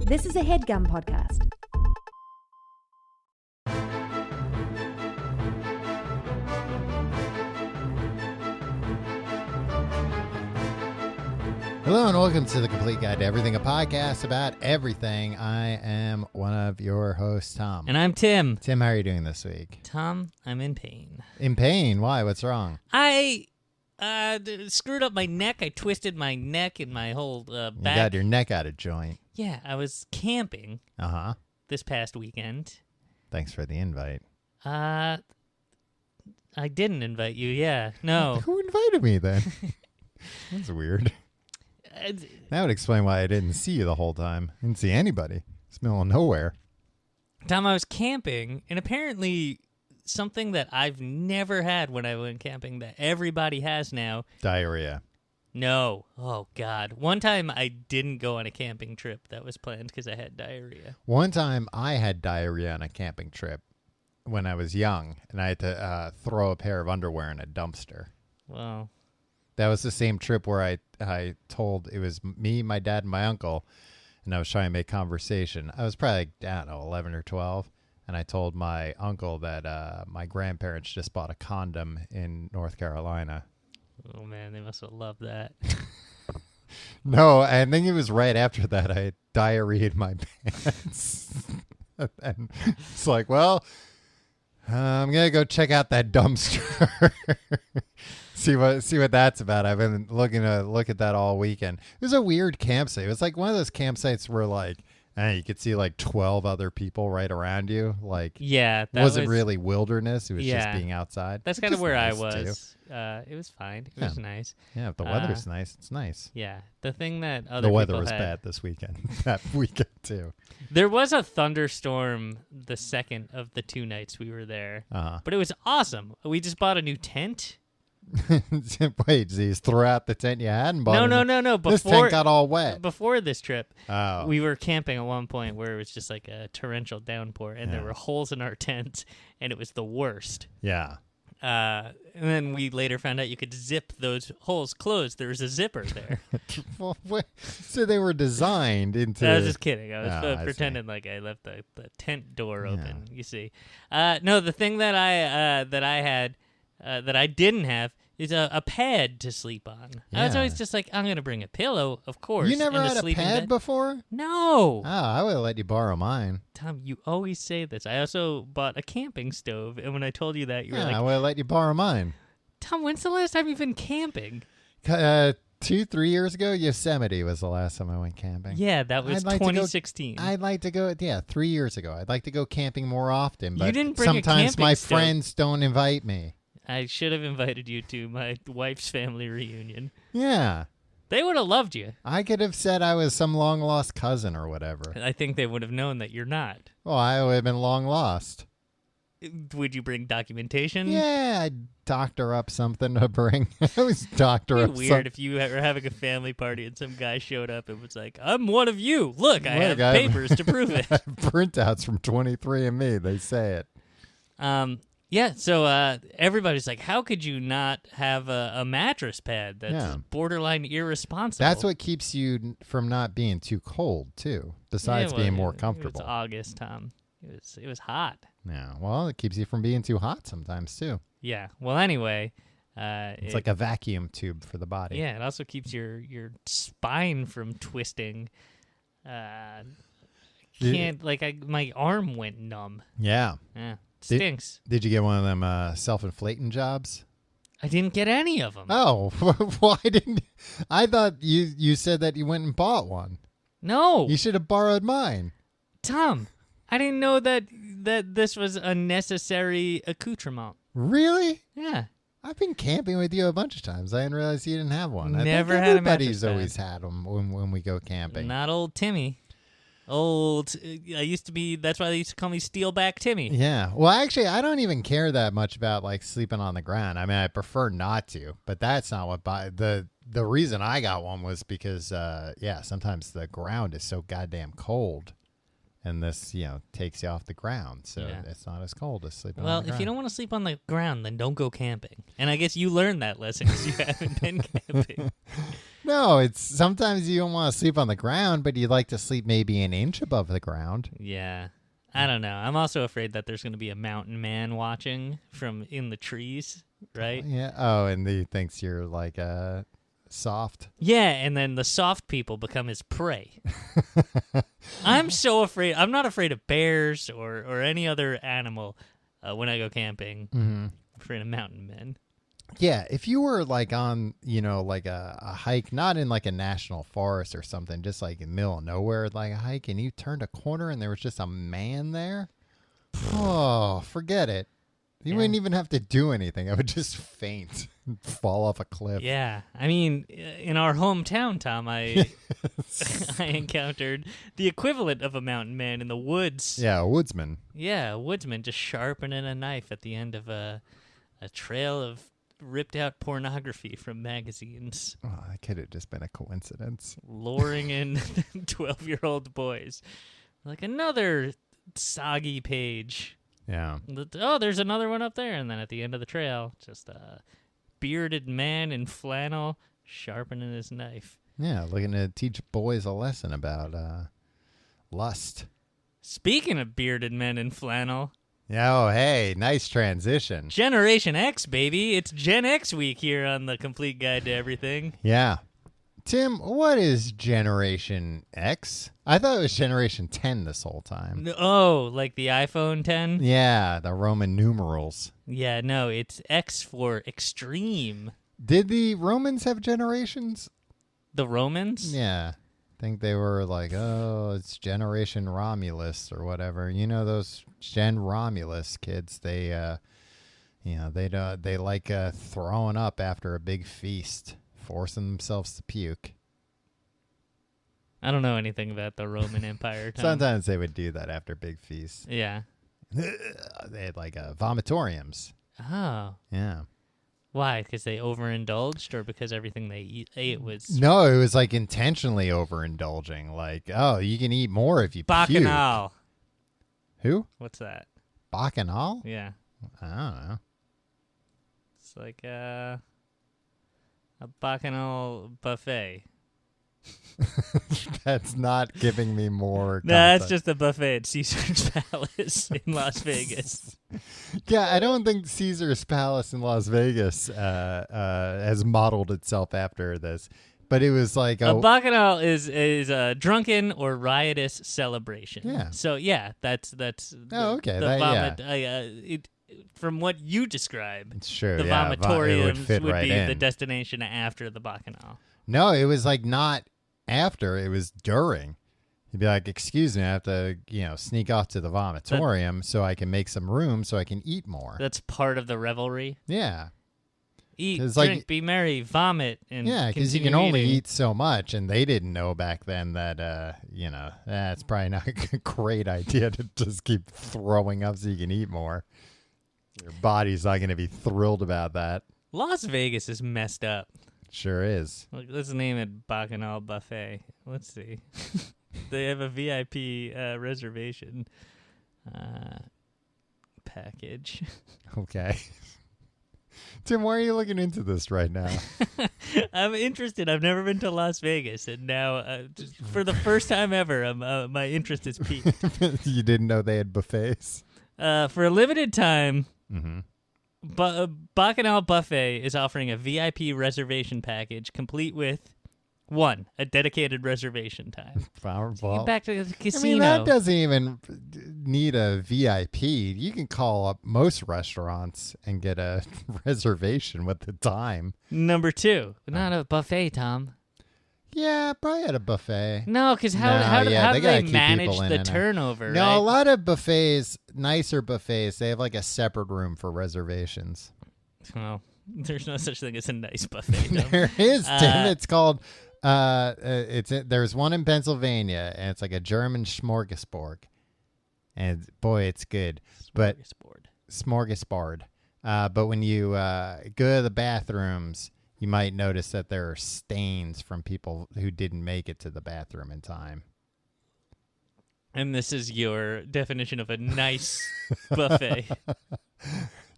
This is a HeadGum podcast. Hello and welcome to The Complete Guide to Everything, a podcast about everything. I am one of your hosts, Tom. And I'm Tim. Tim, how are you doing this week? Tom, I'm in pain. In pain? Why? What's wrong? I screwed up my neck. I twisted my neck and my whole back. You got your neck out of joint. Yeah, I was camping this past weekend. Thanks for the invite. I didn't invite you, yeah. No. Who invited me then? That's weird. That would explain why I didn't see you the whole time. I didn't see anybody. It's middle of nowhere. Tom, I was camping, and apparently something that I've never had when I went camping that everybody has now. Diarrhea. No. Oh, God. One time I didn't go on a camping trip that was planned because I had diarrhea. One time I had diarrhea on a camping trip when I was young, and I had to throw a pair of underwear in a dumpster. Well, that was the same trip where I told it was me, my dad, and my uncle, and I was trying to make conversation. I was probably, I don't know, 11 or 12, and I told my uncle that my grandparents just bought a condom in North Carolina. Oh, man, they must have loved that. No, I think it was right after that I had diarrhea in my pants. And it's like, well, I'm going to go check out that dumpster. See what that's about. I've been looking to look at that all weekend. It was a weird campsite. It was like one of those campsites where like you could see like 12 other people right around you. Like, yeah, it wasn't really wilderness. It was just being outside. That's kind of where nice I was. It was fine. It was nice. Yeah, if the weather's nice, it's nice. Yeah, the thing that other the weather people was had, bad this weekend. That weekend too. There was a thunderstorm the second of the 2 nights we were there, but it was awesome. We just bought a new tent. Wait, so you threw out the tent you had and bought No. This tent got all wet. Before this trip, we were camping at one point where it was just like a torrential downpour, and there were holes in our tent, and it was the worst. Yeah. And then we later found out you could zip those holes closed. There was a zipper there. So they were designed into... I was just kidding. I was pretending like I left the tent door open, you see. No, the thing that I had... that I didn't have is a pad to sleep on. Yeah. I was always just like, I'm going to bring a pillow, of course. You never had a pad before? No. Oh, I would have let you borrow mine. Tom, you always say this. I also bought a camping stove, and when I told you that, you were like... I would have let you borrow mine. Tom, when's the last time you've been camping? 2-3 years ago, Yosemite was the last time I went camping. Yeah, that was 2016. I'd like to go, 3 years ago. I'd like to go camping more often, but you didn't bring sometimes my stove. friends don't invite me. I should have invited you to my wife's family reunion. Yeah. They would have loved you. I could have said I was some long-lost cousin or whatever. I think they would have known that you're not. Well, I would have been long-lost. Would you bring documentation? Yeah, I'd doctor up something to bring. I always doctor up something. Weird if you were having a family party and some guy showed up and was like, I'm one of you. Look, I have papers to prove it. Printouts from 23andMe, they say it. Yeah, so everybody's like, how could you not have a mattress pad that's borderline irresponsible? That's what keeps you from not being too cold, too, besides being more comfortable. It was August, Tom. It was hot. Yeah, well, it keeps you from being too hot sometimes, too. Yeah, well, anyway... it's like a vacuum tube for the body. Yeah, it also keeps your spine from twisting. My arm went numb. Yeah. Yeah. Stinks. Did you get one of them self-inflating jobs? I didn't get any of them. Oh, why didn't I thought you said that you went and bought one. No. You should have borrowed mine. Tom, I didn't know that this was a necessary accoutrement. Really? Yeah. I've been camping with you a bunch of times. I didn't realize you didn't have one. Never I think had a everybody's mattress always had them when we go camping. Not old Timmy. That's why they used to call me Steelback Timmy. Yeah. Well, actually, I don't even care that much about like sleeping on the ground. I mean, I prefer not to, but that's not what the reason I got one was because, sometimes the ground is so goddamn cold. And this, takes you off the ground, so it's not as cold as sleeping on the ground. Well, if you don't want to sleep on the ground, then don't go camping. And I guess you learned that lesson because you haven't been camping. No, it's sometimes you don't want to sleep on the ground, but you'd like to sleep maybe an inch above the ground. Yeah. I don't know. I'm also afraid that there's going to be a mountain man watching from in the trees, right? Yeah. Oh, and he thinks you're like soft. Yeah, and then the soft people become his prey. I'm so afraid. I'm not afraid of bears or any other animal when I go camping. Mm-hmm. I'm afraid of mountain men. Yeah, if you were like on, like a hike, not in like a national forest or something, just like in the middle of nowhere, like a hike, and you turned a corner and there was just a man there, oh, forget it. You wouldn't even have to do anything. I would just faint and fall off a cliff. Yeah, I mean, in our hometown, Tom, I encountered the equivalent of a mountain man in the woods. Yeah, a woodsman. Yeah, a woodsman just sharpening a knife at the end of a trail of ripped out pornography from magazines. Oh, that could have just been a coincidence. Luring in 12-year-old boys. Like another soggy page. Yeah. Oh, there's another one up there. And then at the end of the trail, just a bearded man in flannel sharpening his knife. Yeah, looking to teach boys a lesson about lust. Speaking of bearded men in flannel. Oh, hey, nice transition. Generation X, baby. It's Gen X week here on the Complete Guide to Everything. Yeah. Tim, what is Generation X? I thought it was Generation 10 this whole time. Oh, like the iPhone 10? Yeah, the Roman numerals. Yeah, no, it's X for extreme. Did the Romans have generations? The Romans? Yeah. I think they were like, oh, it's Generation Romulus or whatever. You know those Gen Romulus kids, they like throwing up after a big feast, forcing themselves to puke. I don't know anything about the Roman Empire. Tom. Sometimes they would do that after big feasts. Yeah. They had like vomitoriums. Oh. Yeah. Why? Because they overindulged, or because everything they ate was No, it was like intentionally overindulging. Like, oh, you can eat more if you bacchanal. puke. Who? What's that? Bacchanal? Yeah. I don't know. It's like a bacchanal buffet. That's not giving me more. No, that's just a buffet at Caesar's Palace in Las Vegas. Yeah, I don't think Caesar's Palace in Las Vegas has modeled itself after this, but it was like a bacchanal is a drunken or riotous celebration. Yeah. So yeah, that's okay. The vomit. From what you describe, it's true. The yeah, vomitoriums would would right be in. the destination after the bacchanal. No, it was like not after. It was during. You'd be like, excuse me, I have to, sneak off to the vomitorium so I can make some room so I can eat more. That's part of the revelry. Yeah. Eat, drink, be merry, vomit, and yeah, because you can only eat so much, and they didn't know back then that, that's probably not a great idea to just keep throwing up so you can eat more. Your body's not going to be thrilled about that. Las Vegas is messed up. Sure is. Look, let's name it Bacchanal Buffet. Let's see. They have a VIP reservation package. Okay. Tim, why are you looking into this right now? I'm interested. I've never been to Las Vegas, and now, for the first time ever, my interest is piqued. You didn't know they had buffets? For a limited time, mm-hmm. Bacchanal Buffet is offering a VIP reservation package complete with 1, a dedicated reservation time. Powerful. Get back to the casino. I mean, that doesn't even need a VIP. You can call up most restaurants and get a reservation with the time. Number 2, not a buffet, Tom. Yeah, probably at a buffet. No, because how do they manage the turnover? No, right? A lot of buffets, nicer buffets, they have like a separate room for reservations. Well, there's no such thing as a nice buffet. There is, Tim. It's called. There's one in Pennsylvania, and it's like a German smorgasbord, and boy, it's good. Smorgasbord. But when you go to the bathrooms, you might notice that there are stains from people who didn't make it to the bathroom in time. And this is your definition of a nice buffet.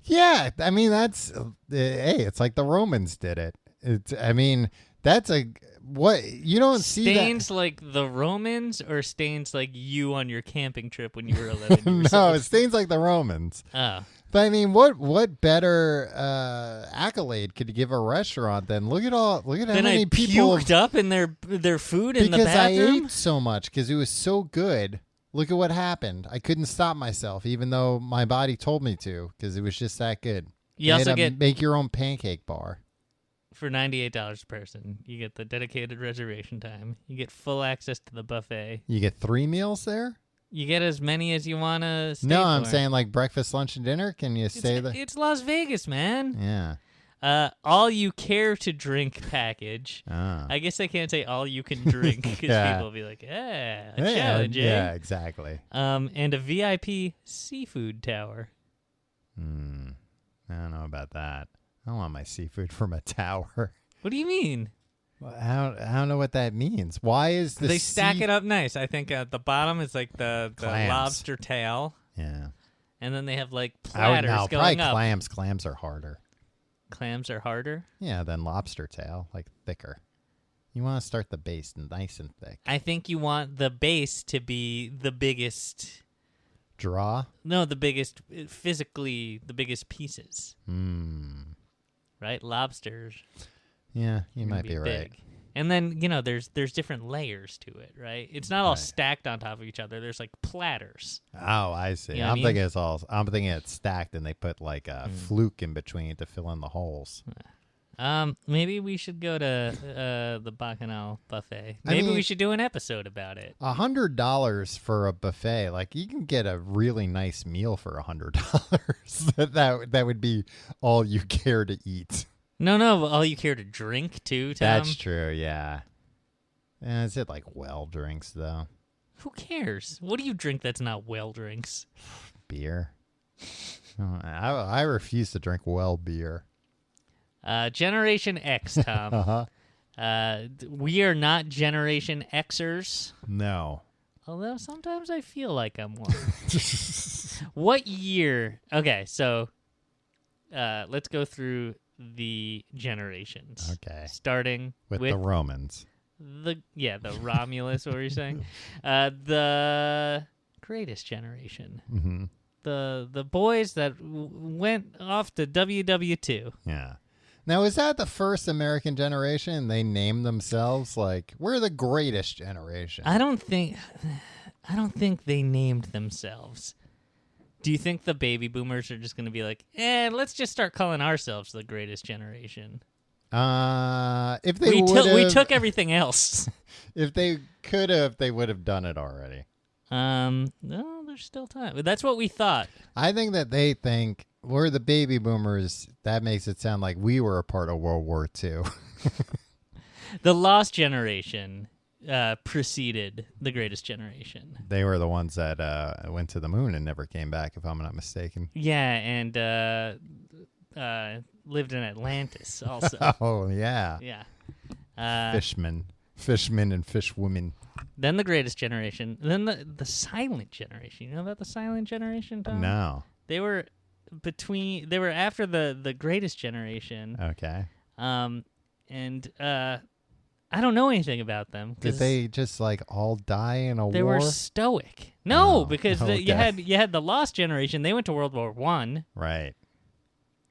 Yeah, I mean, that's, hey, it's like the Romans did it. That's what you don't see Stains that. like the Romans or stains like you on your camping trip when you were 11 years No, old? it stains like the Romans. Oh. But I mean, what better accolade could you give a restaurant than look at how many people puked up in their food in the because I bathroom? ate so much because it was so good. Look at what happened. I couldn't stop myself, even though my body told me to, because it was just that good. You also get make your own pancake bar for $98 a person. You get the dedicated reservation time. You get full access to the buffet. You get 3 meals there. You get as many as you want to stay No, for. I'm saying like breakfast, lunch, and dinner. Can you stay there? It's Las Vegas, man. Yeah. All you care to drink package. Ah. I guess I can't say all you can drink because Yeah. people will be like, a challenge, eh? Yeah, exactly. And a VIP seafood tower. I don't know about that. I don't want my seafood from a tower. What do you mean? I don't know what that means. Why is the They stack it up nice. I think at the bottom is like the Clams. lobster tail. Yeah. And then they have like platters No, going probably up. clams. Clams are harder. Clams are harder? Yeah, than lobster tail, like thicker. You want to start the base nice and thick. I think you want the base to be the biggest. Draw? No, the biggest, physically, the biggest pieces. Right? Lobsters. Yeah, you might be big. right. And then, there's different layers to it, right? It's not all stacked on top of each other. There's like platters. Oh, I see. You know what I mean? I'm thinking it's stacked and they put like a fluke in between to fill in the holes. Maybe we should go to the Bacchanal buffet. Maybe we should do an episode about it. $100 for a buffet, like you can get a really nice meal for $100. that would be all you care to eat. No, all you care to drink too, Tom. That's true. Yeah. Is it like well drinks though? Who cares? What do you drink that's not well drinks? Beer. I refuse to drink well beer. Generation X, Tom. We are not Generation Xers. No. Although sometimes I feel like I'm one. What year? Okay, so let's go through the generations. Okay. Starting With the Romans. The Romulus, what were you saying? The greatest generation. Mm-hmm. The boys that went off to WW2. Yeah. Now, is that the first American generation? They named themselves like, we're the greatest generation. I don't think they named themselves. Do you think the baby boomers are just going to be like, let's just start calling ourselves the greatest generation? If they we took everything else. If they could have, they would have done it already. No, there's still time. But that's what we thought. I think that they think we're the baby boomers. That makes it sound like we were a part of World War II. The lost generation preceded the greatest generation. They were the ones that went to the moon and never came back, if I'm not mistaken. Yeah, and lived in Atlantis also. Oh, yeah. Yeah. Fishmen and fishwomen. Then the greatest generation. Then the silent generation. You know about the silent generation, Tom? No. They were after the greatest generation. Okay. And I don't know anything about them. Did they just like all die in a war? They were stoic. No, Oh, because okay. you had the lost generation. They went to World War I. Right.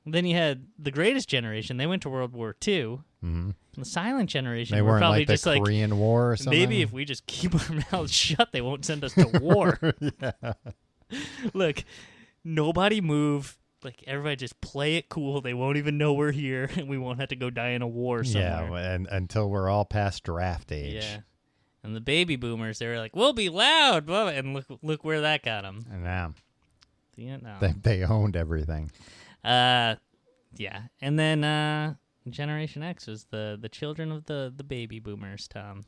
Then you had the greatest generation. They went to World War II. Mm-hmm. The silent generation They were weren't probably like the just like, Korean War or something? maybe if we just keep our mouths shut, they won't send us to war. Yeah. Look, nobody move. Like, everybody just play it cool. They won't even know we're here, and we won't have to go die in a war somewhere. Yeah, and until we're all past draft age. Yeah. And the baby boomers, they were like, we'll be loud, blah, blah, and look where that got them. And now Vietnam. they owned everything. Yeah. And then Generation X was the children of the baby boomers, Tom.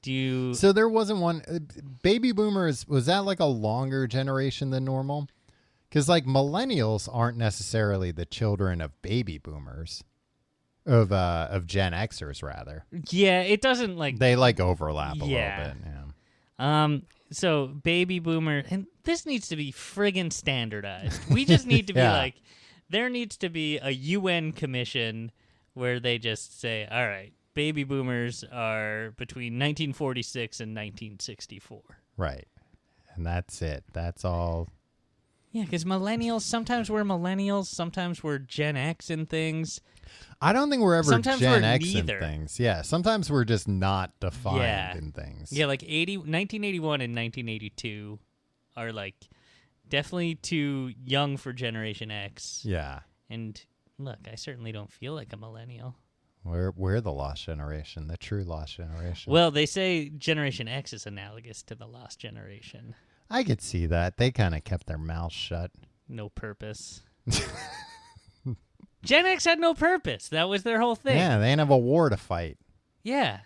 So there wasn't one baby boomers, was that like a longer generation than normal? Because like millennials aren't necessarily the children of baby boomers, of Gen Xers rather. Yeah, it doesn't like they like overlap a little bit. Yeah. So baby boomer, and this needs to be friggin' standardized. We just need to be like, there needs to be a UN commission where they just say, all right, baby boomers are between 1946 and 1964. Right. And that's it. That's all. Yeah, because millennials, sometimes we're millennials, sometimes we're Gen X and things. I don't think we're ever Sometimes Gen we're X neither. in things. Yeah, sometimes we're just not defined in things. Yeah, like 1981 and 1982 are like definitely too young for Generation X. Yeah. And look, I certainly don't feel like a millennial. We're the lost generation, the true lost generation. Well, they say Generation X is analogous to the lost generation. I could see that. They kind of kept their mouths shut. No purpose. Gen X had no purpose. That was their whole thing. Yeah, they didn't have a war to fight. Yeah.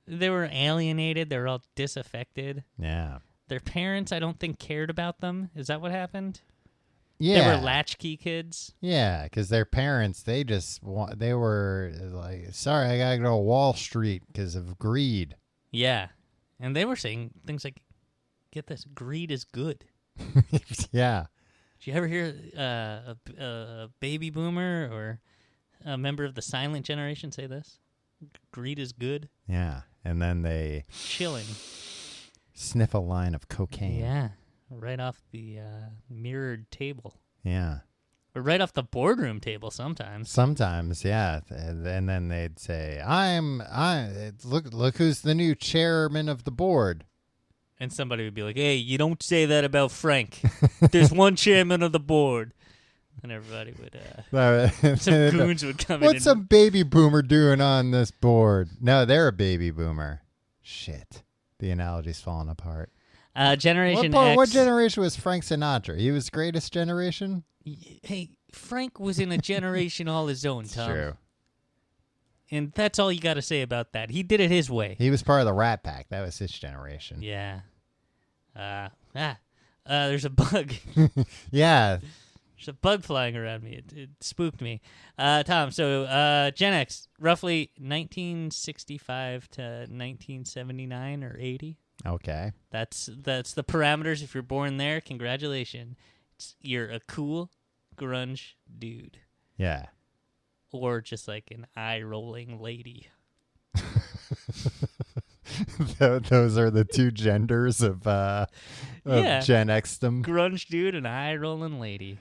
They were alienated. They were all disaffected. Yeah. Their parents, I don't think, cared about them. Is that what happened? Yeah. They were latchkey kids. Yeah, because their parents, they were like, sorry, I got to go to Wall Street because of greed. Yeah. And they were saying things like, get this, greed is good. Yeah. Did you ever hear a baby boomer or a member of the silent generation say this? Greed is good. Yeah. And then they Chilling. sniff a line of cocaine. Yeah. Right off the mirrored table. Yeah. Or right off the boardroom table sometimes. Sometimes, yeah. And then they'd say, look who's the new chairman of the board. And somebody would be like, hey, you don't say that about Frank. There's one chairman of the board. And everybody would, some goons would come in. What's a baby boomer doing on this board? No, they're a baby boomer. Shit. The analogy's falling apart. Generation X. What generation was Frank Sinatra? He was greatest generation? Hey, Frank was in a generation all his own, Tom. True. And that's all you got to say about that. He did it his way. He was part of the Rat Pack. That was his generation. Yeah. There's a bug. Yeah. There's a bug flying around me. It spooked me. Tom, so Gen X, roughly 1965 to 1979 or 80. Okay. That's the parameters. If you're born there, congratulations. You're a cool grunge dude. Yeah. Or just like an eye-rolling lady. Those are the two genders of Gen X-dom. Grunge dude and eye-rolling lady.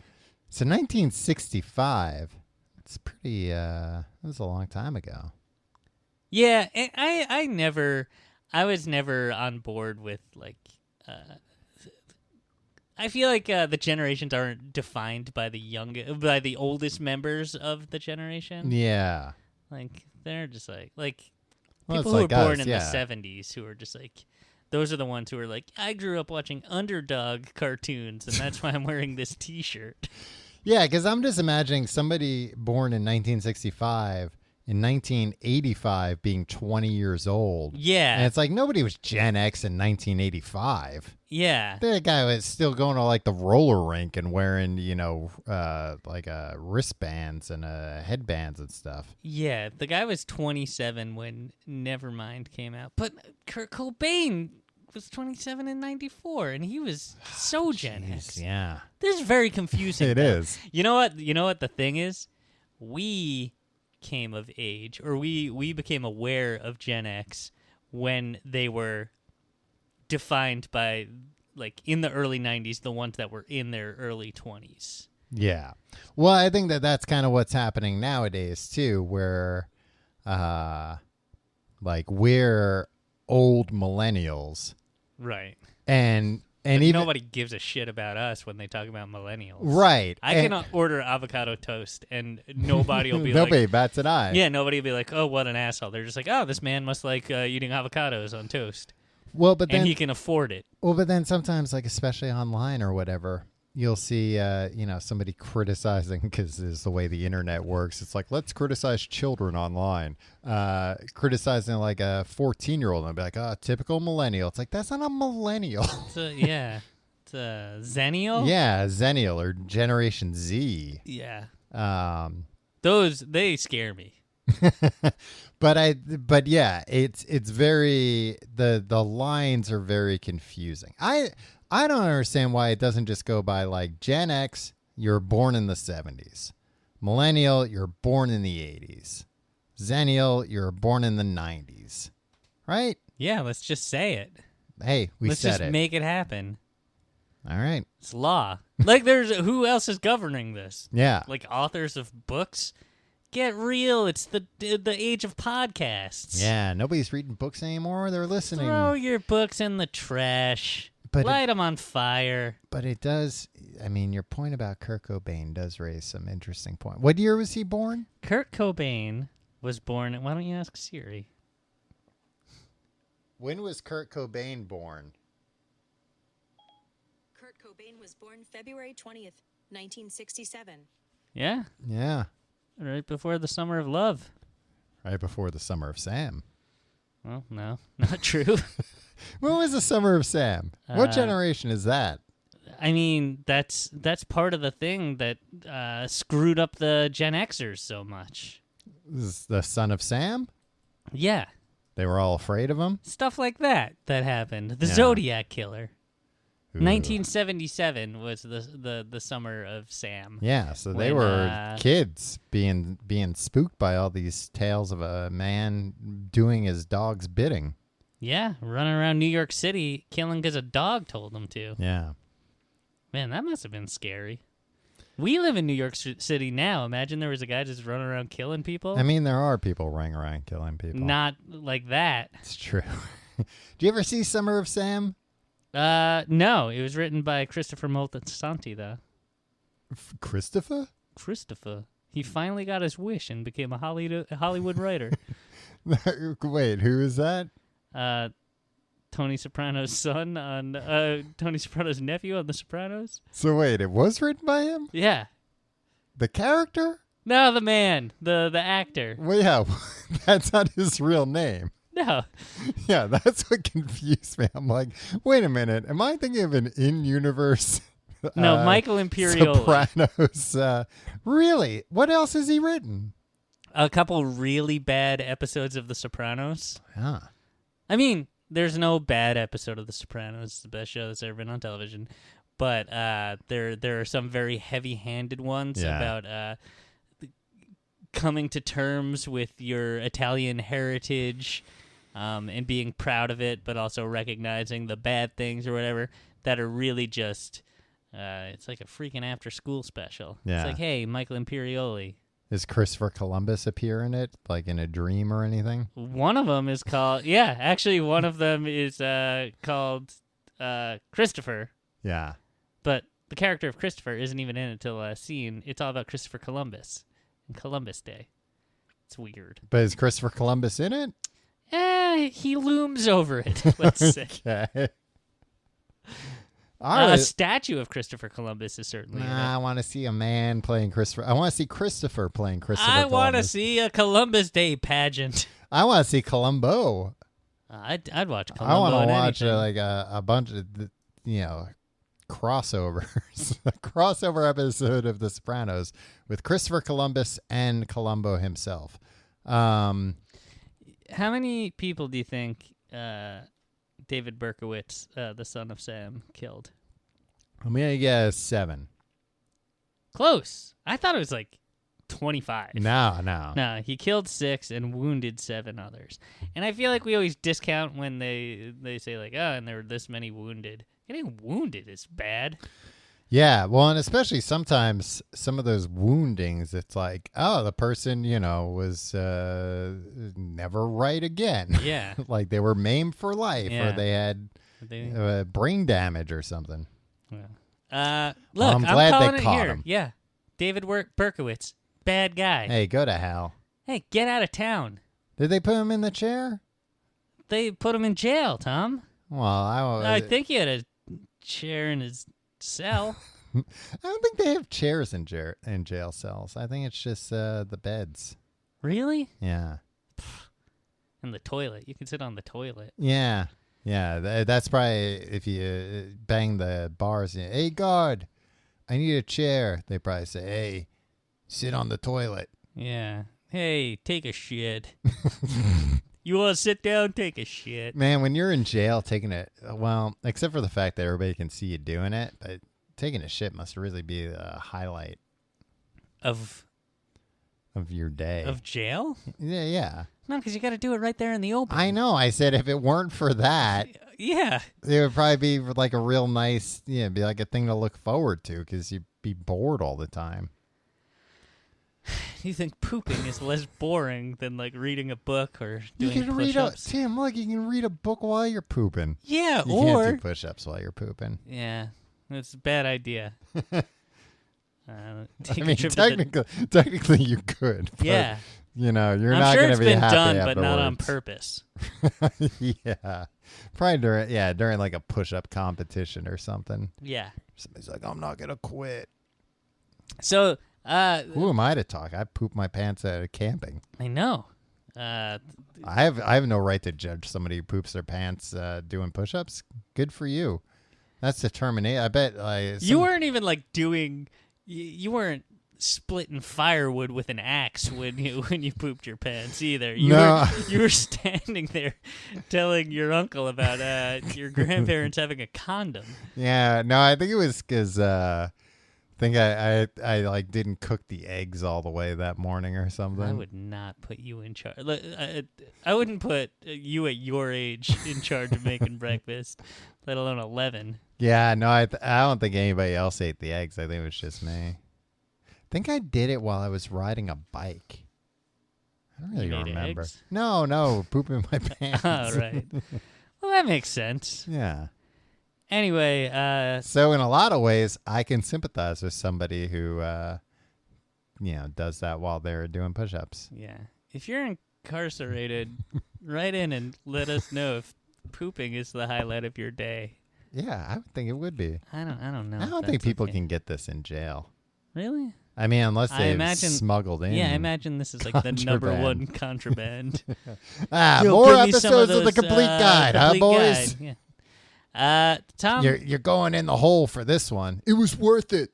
So 1965. It's pretty. That was a long time ago. Yeah, I was never on board with like. I feel like the generations aren't defined by by the oldest members of the generation. Yeah. Like they're just like Well, people who like were born us, in yeah. the 70s who are just like. Those are the ones who are like, I grew up watching Underdog cartoons, and that's why I'm wearing this T-shirt. Yeah, because I'm just imagining somebody born in 1965, in 1985 being 20 years old. Yeah. And it's like nobody was Gen X in 1985. Yeah. That guy was still going to like the roller rink and wearing, like wristbands and headbands and stuff. Yeah, the guy was 27 when Nevermind came out. But Kurt Cobain was 27 in 94, and he was so Gen X. Yeah. This is very confusing. It is. You know what? You know what the thing is? We came of age, or we became aware of Gen X when they were defined by, like, in the early 90s, the ones that were in their early 20s. Yeah. Well, I think that's kind of what's happening nowadays, too, where, like, we're old millennials. Right. And But even nobody gives a shit about us when they talk about millennials. Right. I can order avocado toast, and nobody will be like... Nobody bats an eye. Yeah, nobody will be like, oh, what an asshole. They're just like, oh, this man must like eating avocados on toast. Well, but then And he can afford it. Well, but then sometimes, like, especially online or whatever, you'll see, somebody criticizing, because it's the way the internet works. It's like, let's criticize children online. Criticizing, like, a 14-year-old. And I'll be like, oh, typical millennial. It's like, that's not a millennial. It's a Zennial? Yeah, Zennial or Generation Z. Yeah. They scare me. But yeah, it's very, the lines are very confusing. I don't understand why it doesn't just go by like Gen X, you're born in the 70s. Millennial, you're born in the 80s. Xennial, you're born in the 90s. Right? Yeah, let's just say it. Hey, we Let's said just it. make it happen. All right. It's law. Like, who else is governing this? Yeah. Like authors of books? Get real. It's the age of podcasts. Yeah, nobody's reading books anymore. They're listening. Throw your books in the trash. But Light them on fire. But it does, I mean, your point about Kurt Cobain does raise some interesting points. What year was he born? Kurt Cobain was born, why don't you ask Siri? When was Kurt Cobain born? Kurt Cobain was born February 20th, 1967. Yeah, Yeah, right before the Summer of Love. right before the Summer of Sam. Well, no, not true. When was the Summer of Sam? What generation is that? I mean, that's part of the thing that screwed up the Gen Xers so much. This is the son of Sam? Yeah, They were all afraid of him? stuff like that happened. The Yeah. Zodiac Killer. Ooh. 1977 was the Summer of Sam. Yeah, so they When, were kids being spooked by all these tales of a man doing his dog's bidding. Yeah, running around New York City killing because a dog told him to. Yeah. Man, that must have been scary. We live in New York City now. Imagine there was a guy just running around killing people. I mean, there are people running around killing people. Not like that. It's true. Do you ever see Summer of Sam? No, it was written by Christopher Moltisanti, though. Christopher? Christopher. He finally got his wish and became a Hollywood writer. Wait, who is that? Tony Soprano's son on Tony Soprano's nephew on The Sopranos. So wait, it was written by him? Yeah. The character? No, the man, the actor. Well, yeah, that's not his real name. No. Yeah, that's what confused me. I'm like, wait a minute, am I thinking of an in-universe? No, Michael Imperioli. Sopranos. Really? What else has he written? A couple really bad episodes of The Sopranos. Yeah. I mean, there's no bad episode of The Sopranos. It's the best show that's ever been on television. But there are some very heavy-handed ones Yeah. about coming to terms with your Italian heritage and being proud of it, but also recognizing the bad things or whatever that are really just, it's like a freaking after-school special. Yeah. It's like, hey, Michael Imperioli. Does Christopher Columbus appear in it, like in a dream or anything? One of them is called, yeah, actually one of them is called Christopher, Yeah. but the character of Christopher isn't even in it till a scene. It's all about Christopher Columbus and Columbus Day. It's weird. But is Christopher Columbus in it? He looms over it, let's say. Okay. A statue of Christopher Columbus is certainly in I it. want to see a man playing Christopher. I want to see Christopher playing Christopher I want to Columbus. see a Columbus Day pageant. I want to see Columbo. I'd watch Columbo. I want in to watch anything. like a bunch of, crossovers. A crossover episode of The Sopranos with Christopher Columbus and Columbo himself. How many people do you think David Berkowitz, the son of Sam, killed? I'm going to guess 7. Close. I thought it was like 25. No. No, he killed 6 and wounded 7 others. And I feel like we always discount when they say like, oh, and there were this many wounded. Getting wounded is bad. Yeah, well, and especially sometimes some of those woundings, it's like, oh, the person, was never right again. Yeah. Like they were maimed for life Yeah. or they had brain damage or something. Look, Well, I'm glad they calling it caught here. him. Yeah. David Berkowitz, bad guy. Hey, go to hell. Hey, get out of town. Did they put him in the chair? They put him in jail, Tom. Well, I think he had a chair in his cell. I don't think they have chairs in jail cells. I think it's just the beds. Really? Yeah. And the toilet. You can sit on the toilet. Yeah. That's probably if you bang the bars. Hey, guard, I need a chair. They probably say, hey, sit on the toilet. Yeah. Hey, take a shit. You want to sit down? Take a shit. Man, when you're in jail taking it, well, except for the fact that everybody can see you doing it, but taking a shit must really be a highlight Of of your day. Of jail? Yeah. No, because you got to do it right there in the open. I know. I said if it weren't for that, Yeah. it would probably be like a real nice, be like a thing to look forward to because you'd be bored all the time. You think pooping is less boring than like reading a book or doing You can push-ups? Tim, look, you can read a book while you're pooping. Yeah, You or can't do push-ups while you're pooping. yeah, that's a bad idea. Take I a mean, trip to the- technically you could. But, yeah, you're I'm not sure going it's to be been happy done, but not on afterwards. purpose. Yeah, probably during like a push-up competition or something. Yeah. Somebody's like, I'm not going to quit. So, Who am I to talk? I poop my pants at camping. I know. I have no right to judge somebody who poops their pants doing push-ups. Good for you. That's determination. I bet. You weren't even like doing. You weren't splitting firewood with an axe when you pooped your pants either. You were standing there telling your uncle about your grandparents having a condom. Yeah, no, I think it was because I think I like didn't cook the eggs all the way that morning or something. I would not put you in charge. I wouldn't put you at your age in charge of making breakfast, let alone 11. Yeah, no, I don't think anybody else ate the eggs. I think it was just me. I think I did it while I was riding a bike. I don't really You made remember. eggs? No, pooping my pants. Oh, right. Well, that makes sense. Yeah. Anyway, So in a lot of ways, I can sympathize with somebody who, does that while they're doing push-ups. yeah. If you're incarcerated, write in and let us know if pooping is the highlight of your day. Yeah, I would think it would be. I don't know. I if don't think that's people okay. can get this in jail. Really? I mean, unless I they've imagine- smuggled in. Yeah, I imagine this is like the number Contraband. one contraband. More Give me some episodes of the those, Complete Guide, Complete boys? Guide, yeah. Tom, You're going in the hole for this one. It was worth it.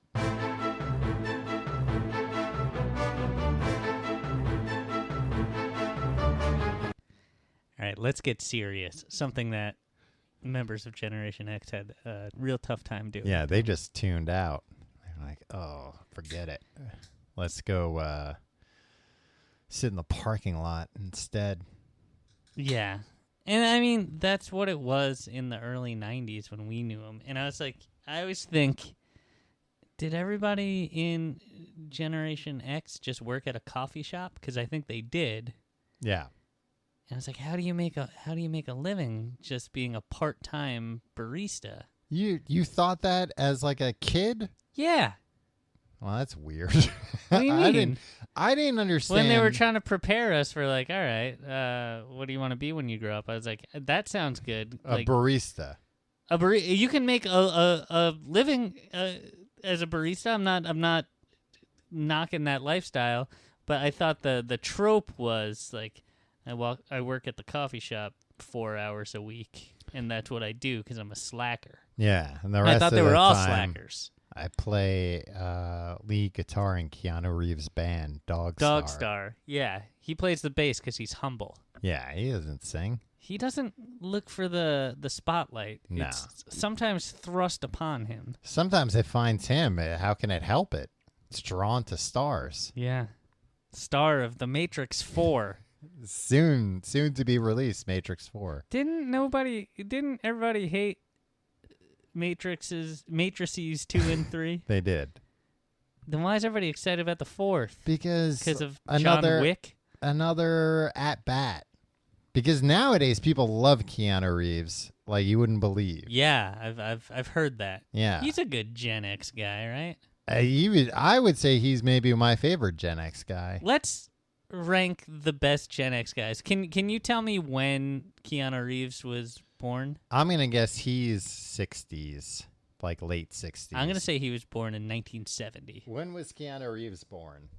all right, let's get serious. Something that members of Generation X had a real tough time doing. Yeah, they just tuned out. They're like, oh, forget it. Let's go sit in the parking lot instead. Yeah. And I mean, that's what it was in the early 90s when we knew him. And I was like, I always think, did everybody in Generation X just work at a coffee shop? Because I think they did. Yeah. And I was like, how do you make a living just being a part-time barista? You thought that as like a kid? Yeah. Well, that's weird. What do you mean? I didn't understand. When they were trying to prepare us for like, all right, what do you want to be when you grow up? I was like, that sounds good. a Like barista. you can make a living as a barista. I'm not knocking that lifestyle, but I thought the trope was like I work at the coffee shop 4 hours a week, and that's what I do because I'm a slacker. Yeah, and the And rest I thought of they the were all time, slackers. I play lead guitar in Keanu Reeves' band, Dog Star. Yeah, he plays the bass because he's humble. Yeah, he doesn't sing. He doesn't look for the spotlight. No. It's sometimes thrust upon him. Sometimes it finds him. How can it help it? It's drawn to stars. Yeah. Star of The Matrix 4. Soon to be released, Matrix 4. Didn't everybody hate Matrices 2 and 3? They did. Then why is everybody excited about the 4th? Because of another John Wick? another at bat. Because nowadays people love Keanu Reeves like you wouldn't believe. Yeah, I've heard that. Yeah. He's a good Gen X guy, right? I would say he's maybe my favorite Gen X guy. Let's rank the best Gen X guys. Can you tell me when Keanu Reeves was born? I'm going to guess he's 60s, like late 60s. I'm going to say he was born in 1970. When was Keanu Reeves born?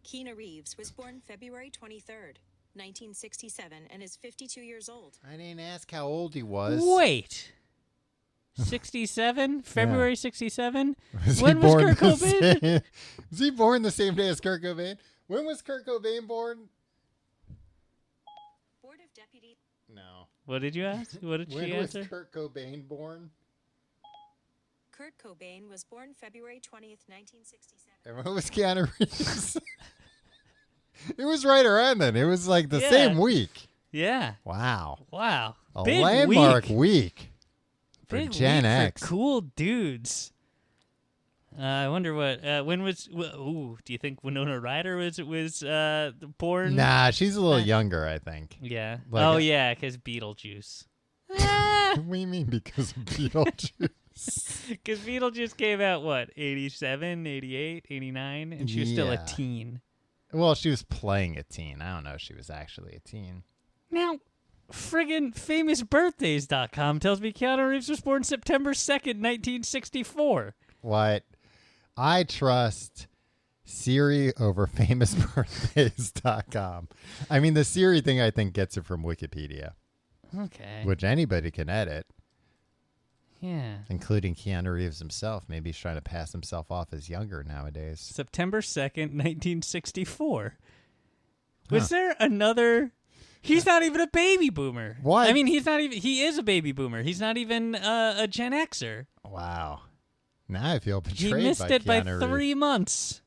Keanu Reeves was born February 23rd, 1967, and is 52 years old. I didn't ask how old he was. Wait. 67? February 67? Was When he was born Kurt the Cobain? same- Was he born the same day as Kurt Cobain? When was Kurt Cobain born? Board of Deputies. No. What did you ask? What did When she was answer? Kurt Cobain born? Kurt Cobain was born February 20th, 1967. And what was Keanu Reeves? It was right around then. It was like the Yeah. same week. Yeah. Wow. Wow. A Big landmark week. week for Big Gen week X. For cool dudes. I wonder what. When was? Ooh, do you think Winona Ryder was born? Nah, she's a little younger, I think. Yeah. Like yeah, because Beetlejuice. What do you mean because of Beetlejuice? Because Beetlejuice came out, what, 87, 88, 89? And she was still a Yeah. teen. Well, she was playing a teen. I don't know if she was actually a teen. Now, friggin' famousbirthdays.com tells me Keanu Reeves was born September 2nd, 1964. What? I trust Siri over famousbirthdays.com. I mean, the Siri thing, I think, gets it from Wikipedia, Okay. which anybody can edit, Yeah. including Keanu Reeves himself. Maybe he's trying to pass himself off as younger nowadays. September 2nd, 1964. Was there another... He's not even a baby boomer. What? I mean, he's not even... He is a baby boomer. He's not even a Gen Xer. Wow. Now I feel betrayed He by missed it by Keanu 3 Reeves. months